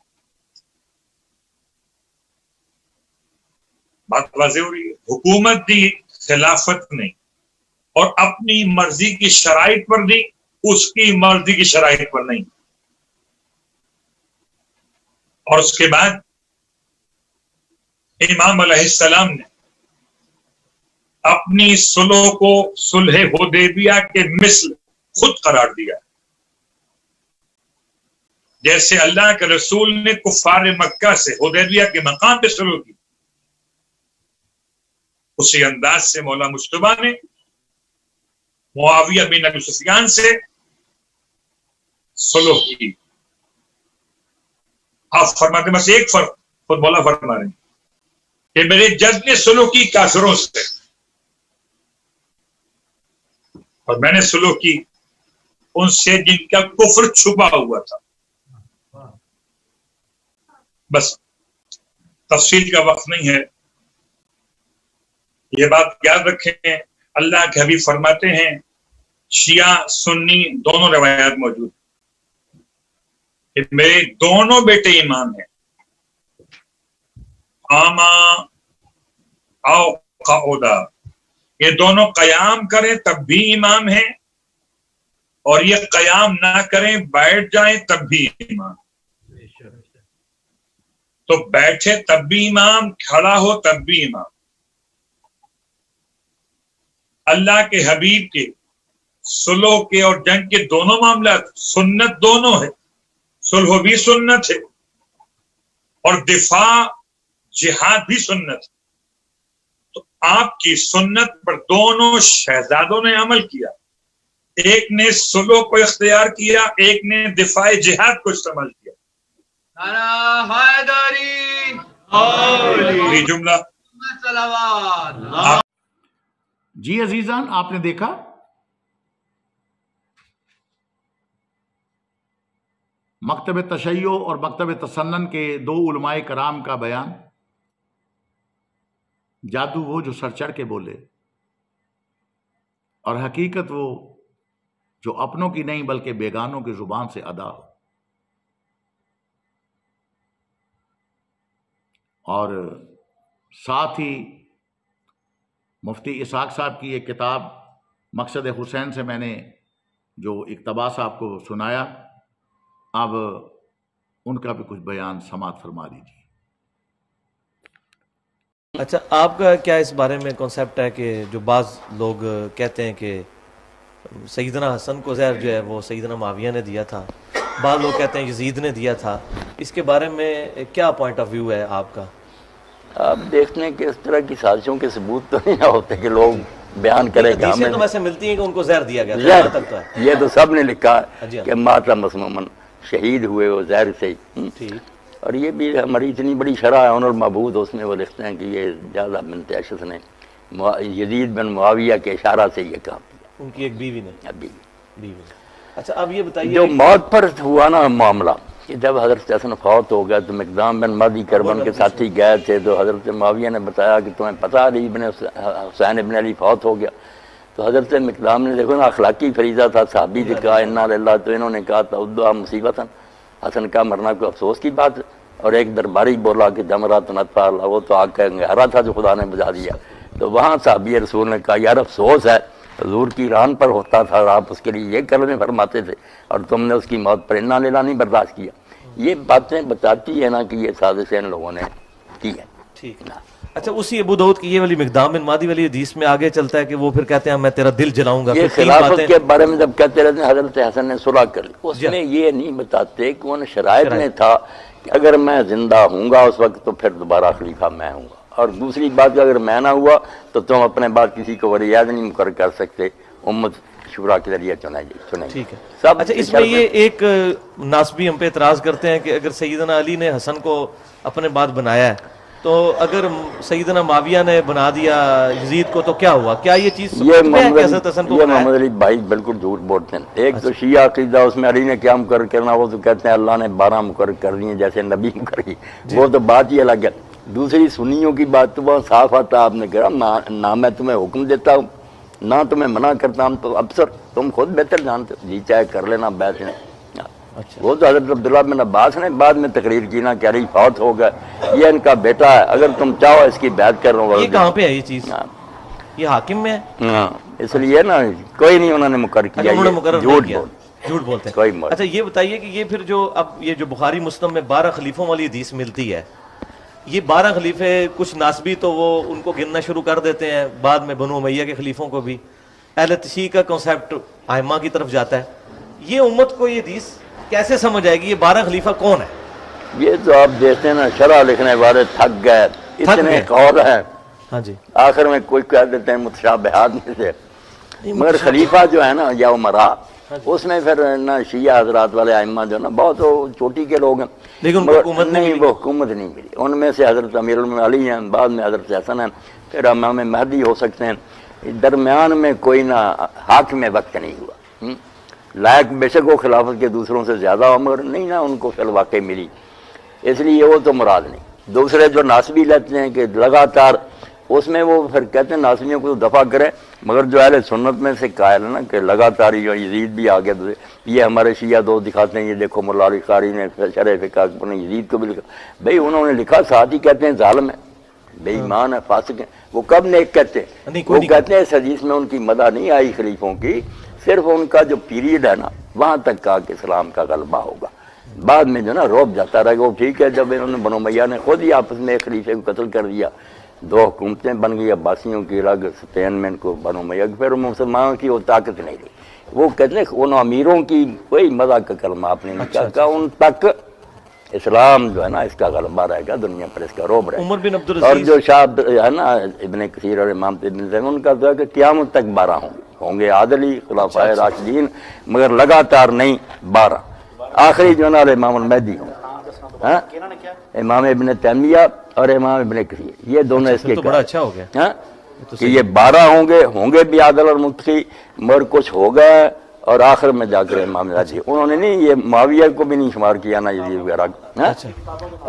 بات واضح ہو رہی ہے، حکومت دی، خلافت نہیں، اور اپنی مرضی کی شرائط پر دی، اس کی مرضی کی شرائط پر نہیں۔ اور اس کے بعد امام علیہ السلام نے اپنی صلح کو صلح حدیبیہ کے مثل خود قرار دیا، جیسے اللہ کے رسول نے کفار مکہ سے حدیبیہ کے مقام پہ صلح کی، اسی انداز سے مولا مجتبیٰ نے معاویہ بن ابی سفیان سے صلح کی۔ آپ فرماتے بس ایک فرق خود مولا فرما رہے ہیں کہ میرے جج نے صلح کی کافروں سے، اور میں نے صلح کی ان سے جن کا کفر چھپا ہوا تھا۔ بس تفصیل کا وقت نہیں ہے، یہ بات یاد رکھیں۔ اللہ کے حبیب فرماتے ہیں شیعہ سنی دونوں روایات موجود کہ میرے دونوں بیٹے امام ہیں، قاما او قعودا، یہ دونوں قیام کریں تب بھی امام ہیں، اور یہ قیام نہ کریں بیٹھ جائیں تب بھی امام۔ تو بیٹھے تب بھی امام، کھڑا ہو تب بھی امام۔ اللہ کے حبیب کے صلح کے اور جنگ کے دونوں معاملات سنت دونوں ہے، صلح بھی سنت ہے، اور دفاع جہاد بھی سنت. تو آپ کی سنت پر دونوں شہزادوں نے عمل کیا. ایک نے سلو کو اختیار کیا, ایک نے دفاع جہاد کو استعمال کیا. یہ جملہ جی عزیزان, آپ نے دیکھا مکتب تشیع اور مکتب تسنن کے دو علماء کرام کا بیان. جادو وہ جو سر چڑھ کے بولے, اور حقیقت وہ جو اپنوں کی نہیں بلکہ بیگانوں کی زبان سے ادا ہو. اور ساتھ ہی مفتی اسحاق صاحب کی ایک کتاب مقصد حسین سے میں نے جو اقتباس آپ کو سنایا, اب ان کا بھی کچھ بیان سماعت فرما دیجیے. اچھا, آپ کا کیا اس بارے میں کنسیپٹ ہے کہ جو بعض لوگ کہتے ہیں کہ سیدنا حسن کو زہر جو ہے وہ سیدنا معاویہ نے دیا تھا, بعض لوگ کہتے ہیں یزید نے دیا تھا, اس کے بارے میں کیا پوائنٹ آف ویو ہے آپ کا؟ آپ دیکھتے ہیں کہ اس طرح کی سازشوں کے ثبوت تو نہیں ہوتے کہ لوگ بیان کریں کہ ہمیں تو ویسے ملتی ہیں کہ ان کو زہر دیا گیا تھا. یہ تو سب نے لکھا کہ ماتا مسمومن شہید ہوئے وہ زہر سے. اور یہ بھی ہماری اتنی بڑی شرح ہے اور مبعوث, اس میں وہ لکھتے ہیں کہ یہ جعدہ بنت اشعث نے یزید بن معاویہ کے اشارہ سے یہ کام کیا, ان کی ایک بیوی نے. بیوی. اچھا, اب یہ بتائیے جو موت پر ہوا نا معاملہ, کہ جب حضرت حسن فوت ہو گیا تو مقدام بن مہدی کربن کے ساتھی گئے تھے, تو حضرت معاویہ نے بتایا کہ تمہیں پتہ علی ابن حسین ابن علی فوت ہو گیا. تو حضرت مقدام نے دیکھو نا اخلاقی فریضہ تھا, صحابی نے کہا انا للہ, تو انہوں نے کہا تعدھا مصیبتاً, حسن کا مرنا کوئی افسوس کی بات ہے. اور ایک درباری بولا کہ جمرات نطفہ اللہ, وہ تو آگ کا انگارہ تھا جو خدا نے بجھا دیا. تو وہاں صحابی رسول نے کہا یار افسوس ہے, حضور کی ران پر ہوتا تھا اور آپ اس کے لیے یہ کلمے فرماتے تھے, اور تم نے اس کی موت پر انا للہ نہیں برداشت کیا. یہ باتیں بتاتی ہے نا کہ یہ سازش ان لوگوں نے کی ہے. ٹھیک ہے. اچھا, اسی ابو داؤد کی یہ والی مقدام بن مہدی والی حدیث میں آگے چلتا ہے کہ وہ پھر کہتے ہیں میں تیرا دل جلاؤں گا. یہ خلافت کے بارے میں جب کہتے رہتے ہیں حضرت حسن نے صلح کر لی, اس میں یہ نہیں بتاتے کہ ان شرائط میں تھا کہ اگر میں زندہ ہوں گا اس وقت تو پھر دوبارہ خلیفہ میں ہوں گا, اور دوسری بات کہ اگر میں نہ ہوا تو تم اپنے بعد کسی کو ولی عہد نہیں مقرر کر سکتے, امت شورا کے ذریعے چنے. ٹھیک ہے. اچھا, اس میں یہ ایک ناسبی ہم پہ اعتراض کرتے ہیں کہ اگر سیدنا علی نے حسن کو اپنے بعد بنایا ہے تو اگر سیدنا معاویہ نے بنا دیا یزید کو تو کیا ہوا؟ کیا یہ چیز یہ محمد علی بھائی بالکل جھوٹ بولتے ہیں. ایک تو شیعہ عقیدہ, اس میں علی نے کیا مقرر کرنا, وہ تو کہتے ہیں اللہ نے 12 مقرر کر دیے جیسے نبی مقرر کی, وہ تو بات ہی الگ ہے. دوسری سنیوں کی بات تو بہت صاف آتا, آپ نے کہا نہ میں تمہیں حکم دیتا ہوں نہ تمہیں منع کرتا ہوں, تو افسر تم خود بہتر جانتے ہو, جی چاہے کر لینا بیعت نے. وہ تو حضرت عبداللہ بن عباس نے بعد میں تقریر کی نا کہ علی فوت ہو گئے, یہ ان کا بیٹا ہے, اگر تم چاہو اس کی بیعت کر رہا ہوں. یہ کہاں پہ ہے یہ چیز؟ یہ حاکم میں ہے. ہاں, اس لیے نا کوئی نہیں انہوں نے مقرر کیا, جھوٹ بولتے ہیں. اچھا, یہ بتائیے کہ یہ پھر جو اب یہ جو بخاری مسلم میں 12 خلیفوں والی حدیث ملتی ہے, یہ 12 خلیفے کچھ ناسبی تو وہ ان کو گننا شروع کر دیتے ہیں, بعد میں بنو امیہ کے خلیفوں کو بھی. اہل تشیع کا کنسیپٹ ائمہ کی طرف جاتا ہے. یہ امت کو یہ حدیث کیسے سمجھ آئے گی یہ 12 خلیفہ کون ہے؟ یہ تو آپ دیکھتے ہیں نا شرح لکھنے والے تھک گئے, اتنے قول ہیں. ہاں جی, آخر میں کوئی کہہ دیتے ہیں متشابہات میں سے, مگر خلیفہ جو ہے نا یا عمرا, اس میں پھر نا شیعہ حضرات والے ائمہ جو نا بہت چوٹی کے لوگ ہیں, لیکن حکومت نہیں, وہ حکومت نہیں ملی. ان میں سے حضرت امیر المومنین علی ہیں, بعد میں حضرت حسن ہیں, پھر امام مہدی ہو سکتے ہیں. درمیان میں کوئی نہ حاکم وقت نہیں ہوا. لائق بے شک وہ خلافت کے دوسروں سے زیادہ عمر نہیں نا ان کو فی الواقع ملی, اس لیے وہ تو مراد نہیں. دوسرے جو ناسبی لیتے ہیں کہ لگاتار, اس میں وہ پھر کہتے ہیں ناسبیوں کو دفع کریں, مگر جو اہل سنت میں سے قائل ہے نا کہ لگاتار یزید بھی آگے, یہ ہمارے شیعہ دوست دکھاتے ہیں, یہ دیکھو مولا علی قاری نے شرح فقہ نے یزید کو بھی لکھا. بھئی انہوں نے لکھا, ساتھ ہی کہتے ہیں ظالم ہے, بے ایمان ہے, فاسق ہیں. وہ کب نیک کہتے ہیں؟ وہ کہتے ہیں اس حدیث میں ان کی مدح نہیں آئی خلیفوں کی, صرف ان کا جو پیریڈ ہے نا وہاں تک کہا کہ اسلام کا غلبہ ہوگا. بعد میں جو نا روب جاتا رہے گا. وہ ٹھیک ہے, جب انہوں نے بنو امیہ نے خود ہی آپس میں ایک خلیفے کو قتل کر دیا, 2 حکومتیں بن گئی, عباسیوں کی الگ, اسپین میں ان کو بنو امیہ کی, پھر مسلمانوں کی وہ طاقت نہیں رہی. وہ کہتے ہیں ان امیروں کی کوئی مدح کا کلمہ آپ نے نہیں کہا, ان تک اسلام جو ہے نا اس کا غلبہ رہے گا دنیا پر، اس کا روب رہے گا۔ عمر بن اور عبدالعزیز جو شاہ ہے نا ابن کثیر اور امام ابن زین، ان کا جو ہے کہ قیامت تک 12 ہوں گے عادلی خلفائے راشدین، مگر لگاتار نہیں 12۔ آخری جو ہے نا امام المہدی ہوں، امام ابن تیمیہ اور امام ابن کثیر، یہ دونوں اس کے تو بڑا اچھا ہو گیا کہ یہ 12 ہوں گے بھی عادل اور متقی، مگر کچھ ہوگا اور آخر میں جا کر امام راجی، انہوں نے نہیں یہ معاویہ کو بھی نہیں شمار کیا نا یزید وغیرہ۔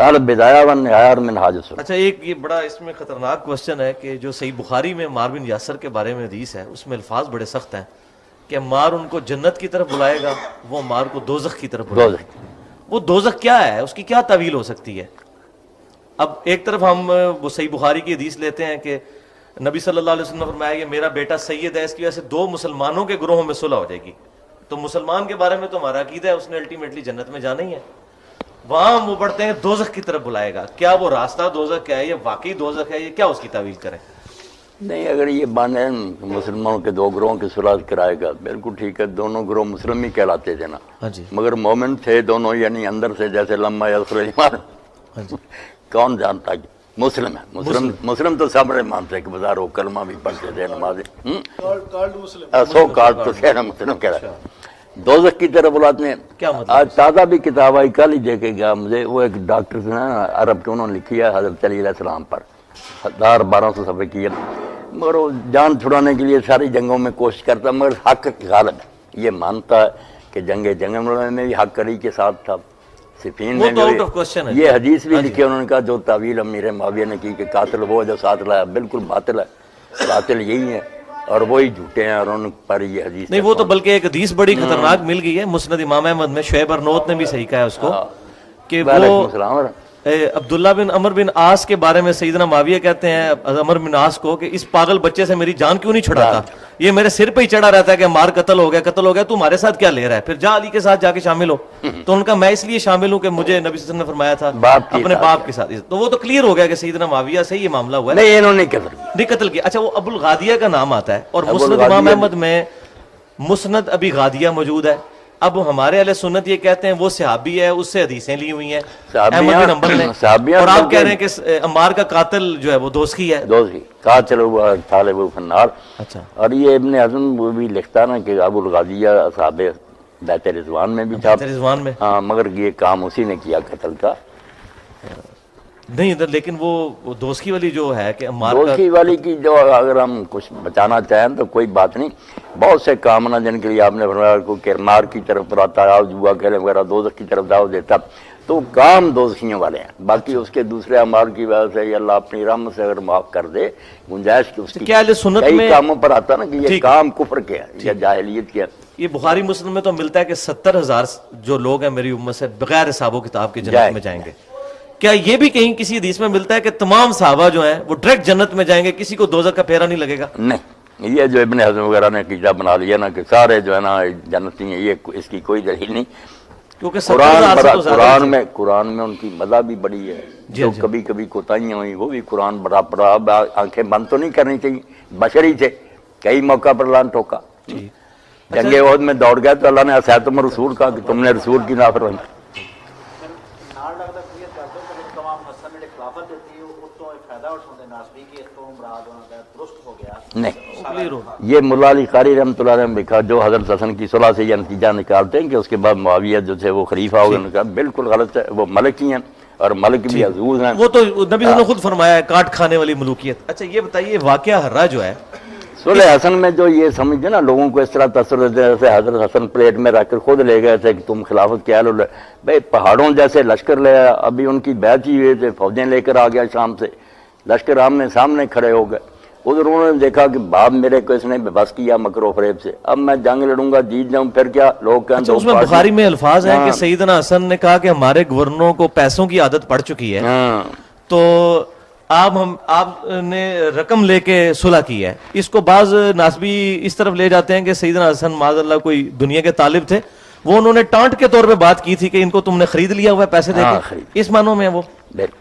البدایہ والنہایہ اور منہاج السنہ۔ اچھا ایک یہ بڑا اس میں خطرناک کوسچن ہے کہ جو صحیح بخاری میں عمار بن یاسر کے بارے میں حدیث ہے، اس میں الفاظ بڑے سخت ہیں کہ عمار ان کو جنت کی طرف بلائے گا، وہ عمار کو دوزخ کی طرف بلائے گا۔ وہ دوزخ کیا ہے، اس کی کیا تعویل ہو سکتی ہے؟ اب ایک طرف ہم وہ صحیح بخاری کی حدیث لیتے ہیں کہ نبی صلی اللہ علیہ وسلم نے فرمایا کہ میرا بیٹا سید ہے، اس کی وجہ سے 2 مسلمانوں کے گروہوں میں صلح ہو جائے گی، تو مسلمان کے بارے میں تو ہمارا عقیدہ ہے اس نے الٹیمیٹلی جنت میں جانا ہی ہے۔ وہاں وہ پڑھتے ہیں دوزخ کی طرف بلائے گا، کیا وہ راستہ دوزخ ہے، یہ واقعی دوزخ ہے، یہ کیا اس کی تعویل کریں؟ نہیں، اگر یہ بانے مسلمانوں کے 2 گروہوں کی صلح کرائے گا بالکل ٹھیک ہے، دونوں گروہ مسلم ہی کہلاتے تھے نا، مگر مومن تھے دونوں، یعنی اندر سے جیسے لما یذکر ایمان، کون جانتا کہ مسلم ہے، مسلم تو سب مانتے کہ بازار وہ کلمہ بھی پڑھتے تھے، نمازیں سو کارڈ تو سے مسلم کہہ رہا ہے۔ دوزخ کی طرف بلاتے ہیں، آج تازہ بھی کتاب آئی، کل ہی دیکھے گا مجھے، وہ ایک ڈاکٹر سے نا عرب کے، انہوں نے لکھی ہے حضرت علی علیہ السلام پر 1200 صفحے کی ہے، مگر وہ جان چھڑانے کے لیے ساری جنگوں میں کوشش کرتا، مگر حق غالب ہے، یہ مانتا ہے کہ جنگ میں بھی حق علی کے ساتھ تھا، صفین میں بھی یہ حدیث بھی لکھی، انہوں نے کہا جو تعویل امیر معاویہ نے کی کہ قاتل وہ جو ساتھ لایا بالکل باطل ہے، قاتل یہی ہے اور وہی جھوٹے ہیں، اور ان پر یہ حدیث نہیں، وہ تو بلکہ ایک حدیث بڑی خطرناک مل گئی ہے مسند امام احمد میں، شعیب ارنوت نے بھی صحیح کہا ہے اس کو کہ وہ عبداللہ بن عمر بن عاص کے بارے میں سیدنا معاویہ کہتے ہیں عمر بن عاص کو کہ اس پاگل بچے سے میری جان کیوں نہیں چھڑاتا، یہ میرے سر پہ ہی چڑھا رہتا ہے کہ مار قتل ہو گیا، تو ہمارے ساتھ کیا لے رہا ہے، پھر جا علی کے ساتھ جا کے شامل ہو۔ تو ان کا میں اس لیے شامل ہوں کہ مجھے نبی صلی اللہ علیہ وسلم نے فرمایا تھا اپنے باپ کے ساتھ، تو وہ تو کلیئر ہو گیا کہ سیدنا معاویہ سے یہ معاملہ ہوا ہے، نہیں انہوں نے قتل کیا۔ اچھا وہ ابو الغادیہ کا نام آتا ہے، اور مسند امام احمد میں مسند ابی غادیہ موجود ہے۔ اب ہمارے اہل سنت یہ کہتے ہیں وہ صحابی ہے، اس سے حدیثیں لی ہوئی ہیں احمد بن حنبل نے، اور آپ کہہ رہے ہیں کہ عمار کا قاتل جو ہے وہ دوزخی ہے، قاتل ہوا طالب فنار۔ اچھا، اور یہ ابن حزم وہ بھی لکھتا نا کہ ابو الغادیہ اصحاب بیت رضوان میں بھی تھا، ہاں، مگر یہ کام اسی نے کیا قتل کا نہیں، لیکن وہ دوزخی والی جو ہے کہ دوزخی والی کی جو اگر ہم کچھ بچانا چاہیں تو کوئی بات نہیں، بہت سے کام نا جن کے لیے آپ نے فرمایا کو کرمار کی طرف پراتا ہے، جوا کھیلے وغیرہ دوزخ کی طرف دعوت دیتا، تو کام دوزخیوں والے ہیں، باقی اس کے دوسرے اعمال کی وجہ سے یہ اللہ اپنی رحمت سے اگر معاف کر دے گنجائش کی، اس کی کئی کاموں پر آتا نا کہ یہ کام کفر کیا ہے یا جاہلیت کیا ہے۔ یہ بخاری مسلم میں تو ملتا ہے کہ 70,000 جو لوگ ہیں میری امت سے بغیر حساب و کتاب کے جنت میں جائیں گے، کیا یہ بھی کہیں کسی حدیث میں ملتا ہے کہ تمام صحابہ جو ہیں وہ ڈائریکٹ جنت میں جائیں گے، کسی کو دوزخ کا پھیرا نہیں لگے گا؟ نہیں، یہ جو ابن حزم وغیرہ نے عقیدہ بنا لیا نا کہ سارے جو ہے نا جنتی ہیں، یہ اس کی کوئی دلیل نہیں، کیونکہ قرآن میں ان کی مزہ بھی بڑی ہے، جو کبھی کبھی کوتاہیاں ہوئی وہ بھی قرآن بڑا پڑا، اب آنکھیں بند تو نہیں کرنی چاہیے، بشری تھے، کئی موقع پر اللہ نے ٹھوکا، جنگ احد میں دوڑ گیا تو اللہ نے عصیتم رسول کہا کہ تم نے رسول کی نافرمانی۔ نہیں، یہ ملا علی قاری رحمۃ اللہ نے لکھا جو حضرت حسن کی صلح سے یہ نتیجہ نکالتے ہیں کہ اس کے بعد معاویہ جو تھے وہ خلیفہ ہو گئے، بالکل غلط ہے، وہ ملک ہی ہیں اور ملک بھی عزوز ہیں، وہ تو نبی نے خود فرمایا ہے کاٹ کھانے والی ملوکیت۔ اچھا یہ بتائیے واقعہ ہررا جو ہے صلح حسن میں جو یہ سمجھتے نا لوگوں کو اس طرح تاثر دیتے ہیں، جیسے حضرت حسن پلیٹ میں رکھ کر خود لے گئے تھے کہ تم خلافت کیا لو، بھائی پہاڑوں جیسے لشکر لے آیا، ابھی ان کی بیعت ہی ہوئے تھے، فوجیں لے کر آ گیا شام سے، لشکر آمنے سامنے کھڑے ہو گئے، ادھر انہوں نے دیکھا کہ باپ میرے کو اس نے بس کیا مکر و فریب سے، اب میں جنگ لڑوں گا جیت جاؤں پھر کیا، لوگ کہیں اس میں بخاری میں الفاظ ہیں کہ سیدنا حسن نے کہا کہ ہمارے گورنروں کو پیسوں کی عادت پڑ چکی ہے، تو آپ نے رقم لے کے صلح کی ہے۔ اس کو بعض ناسبی اس طرف لے جاتے ہیں کہ سیدنا حسن معاذ اللہ کوئی دنیا کے طالب تھے، وہ انہوں نے ٹانٹ کے طور پہ بات کی تھی کہ ان کو تم نے خرید لیا ہوا ہے پیسے دے کے، اس معنوں میں وہ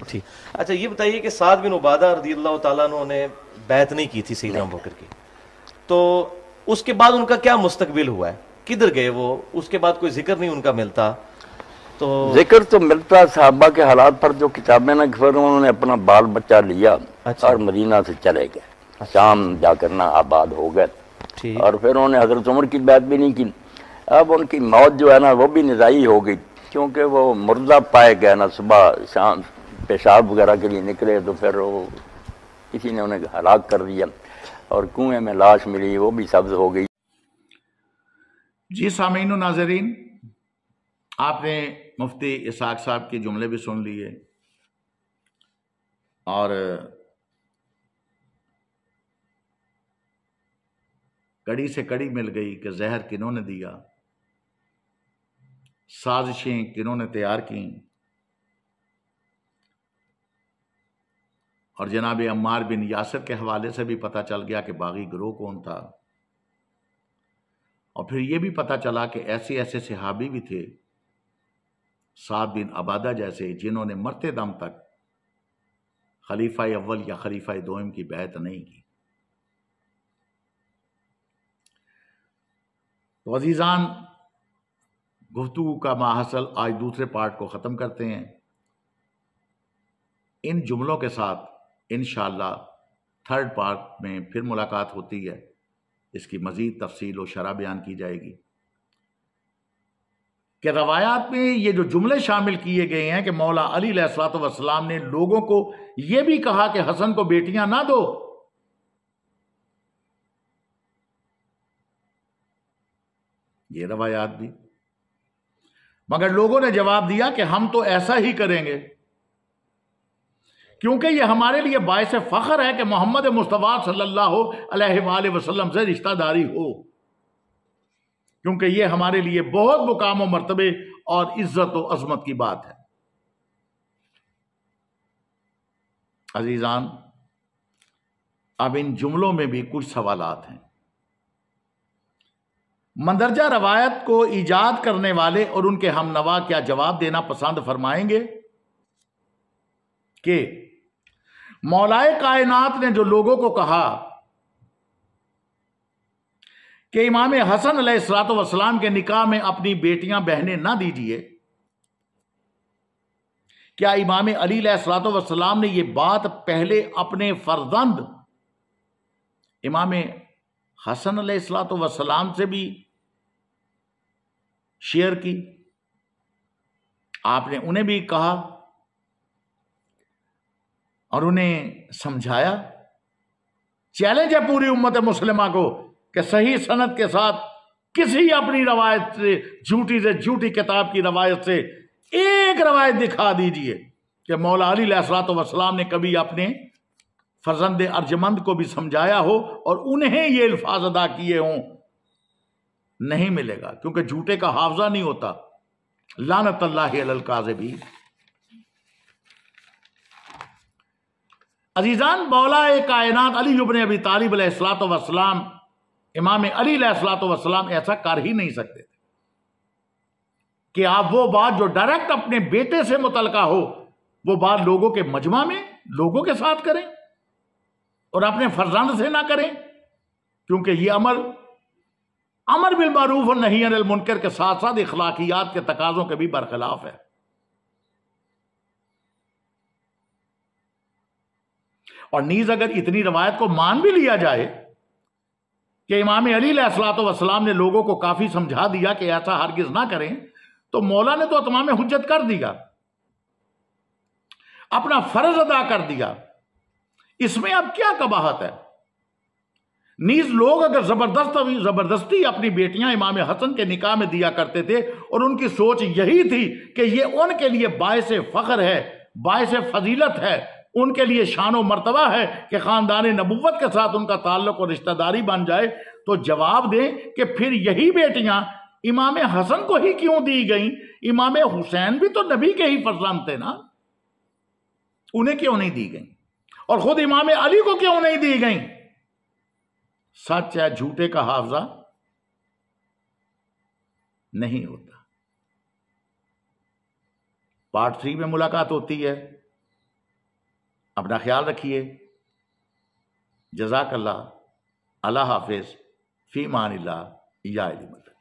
ٹھیک۔ اچھا یہ بتائیے کہ سعد بن عبادہ رضی اللہ تعالیٰ عنہ نے بیعت نہیں کی تھی سیدنا ابو بکر کی، تو اس کے بعد ان کا کیا مستقبل ہوا ہے، کدھر گئے وہ، اس کے بعد کوئی ذکر نہیں ان کا ملتا؟ تو ذکر تو ملتا صحابہ کے حالات پر جو کتابیں نہ، پھر انہوں نے اپنا بال بچہ لیا اور مدینہ سے چلے گئے، شام جا کر نہ آباد ہو گئے، اور پھر انہوں نے حضرت عمر کی بیعت بھی نہیں کی۔ اب ان کی موت جو ہے نا وہ بھی نزاعی ہو گئی، کیونکہ وہ مردہ پائے گئے نا، صبح شام پیشاب وغیرہ کے لیے نکلے تو پھر وہ کسی نے انہیں ہلاک کر دیا، اور کنویں میں لاش ملی وہ بھی سبز ہو گئی۔ جی سامعین و ناظرین، آپ نے مفتی اسحاق صاحب کے جملے بھی سن لیے، اور کڑی سے کڑی مل گئی کہ زہر کنہوں نے دیا، سازشیں کنہوں نے تیار کیں، اور جناب عمار بن یاسر کے حوالے سے بھی پتہ چل گیا کہ باغی گروہ کون تھا، اور پھر یہ بھی پتہ چلا کہ ایسے ایسے صحابی بھی تھے، سعد بن عبادہ جیسے، جنہوں نے مرتے دم تک خلیفہ اول یا خلیفہ دوم کی بیعت نہیں کی۔ تو عزیزان، گفتگو کا ماحصل آج دوسرے پارٹ کو ختم کرتے ہیں۔ ان جملوں کے ساتھ انشاءاللہ تھرڈ پارٹ میں پھر ملاقات ہوتی ہے، اس کی مزید تفصیل و شرح بیان کی جائے گی کہ روایات میں یہ جو جملے شامل کیے گئے ہیں کہ مولا علی علیہ الصلوۃ والسلام نے لوگوں کو یہ بھی کہا کہ حسن کو بیٹیاں نہ دو، یہ روایات بھی، مگر لوگوں نے جواب دیا کہ ہم تو ایسا ہی کریں گے، کیونکہ یہ ہمارے لیے باعث فخر ہے کہ محمد مصطفیٰ صلی اللہ علیہ وآلہ وسلم سے رشتہ داری ہو، کیونکہ یہ ہمارے لیے بہت مقام و مرتبے اور عزت و عظمت کی بات ہے۔ عزیزان، اب ان جملوں میں بھی کچھ سوالات ہیں۔ مندرجہ روایت کو ایجاد کرنے والے اور ان کے ہم نوا کیا جواب دینا پسند فرمائیں گے کہ مولائے کائنات نے جو لوگوں کو کہا کہ امام حسن علیہ الصلوۃ والسلام کے نکاح میں اپنی بیٹیاں بہنیں نہ دیجیے، کیا امام علی علیہ الصلوۃ والسلام نے یہ بات پہلے اپنے فرزند امام حسن علیہ الصلوۃ والسلام سے بھی شیئر کی؟ آپ نے انہیں بھی کہا اور انہیں سمجھایا؟ چیلنج ہے پوری امت مسلمہ کو کہ صحیح سند کے ساتھ کسی اپنی روایت سے جھوٹی کتاب کی روایت سے ایک روایت دکھا دیجئے کہ مولا علی علیہ الصلوۃ والسلام نے کبھی اپنے فرزند ارجمند کو بھی سمجھایا ہو اور انہیں یہ الفاظ ادا کیے ہوں۔ نہیں ملے گا، کیونکہ جھوٹے کا حافظہ نہیں ہوتا۔ لعنت اللہ علی الکاذبین۔ عزیزان، مولا کائنات علی بن ابی طالب علیہ الصلوۃ والسلام، امام علی علیہ الصلوۃ والسلام ایسا کر ہی نہیں سکتے تھے کہ آپ وہ بات جو ڈائریکٹ اپنے بیٹے سے متعلقہ ہو وہ بات لوگوں کے مجمع میں لوگوں کے ساتھ کریں اور اپنے فرزند سے نہ کریں، کیونکہ یہ امر بالمعروف اور نہی عن المنکر کے ساتھ ساتھ اخلاقیات کے تقاضوں کے بھی برخلاف ہے۔ اور نیز اگر اتنی روایت کو مان بھی لیا جائے کہ امام علی علیہ الصلوۃ والسلام نے لوگوں کو کافی سمجھا دیا کہ ایسا ہرگز نہ کریں، تو مولا نے تو اتمام حجت کر دیا، اپنا فرض ادا کر دیا، اس میں اب کیا قباحت ہے؟ نیز لوگ اگر زبردستی اپنی بیٹیاں امام حسن کے نکاح میں دیا کرتے تھے اور ان کی سوچ یہی تھی کہ یہ ان کے لیے باعث فخر ہے، باعث فضیلت ہے، ان کے لیے شان و مرتبہ ہے کہ خاندان نبوت کے ساتھ ان کا تعلق اور رشتہ داری بن جائے، تو جواب دیں کہ پھر یہی بیٹیاں امام حسن کو ہی کیوں دی گئیں؟ امام حسین بھی تو نبی کے ہی فرزند تھے نا، انہیں کیوں نہیں دی گئیں؟ اور خود امام علی کو کیوں نہیں دی گئیں؟ سچ ہے جھوٹے کا حافظہ نہیں ہوتا۔ پارٹ 3 میں ملاقات ہوتی ہے، اپنا خیال رکھیے، جزاک اللہ، اللہ حافظ، فی امان اللہ، یا علی مدد۔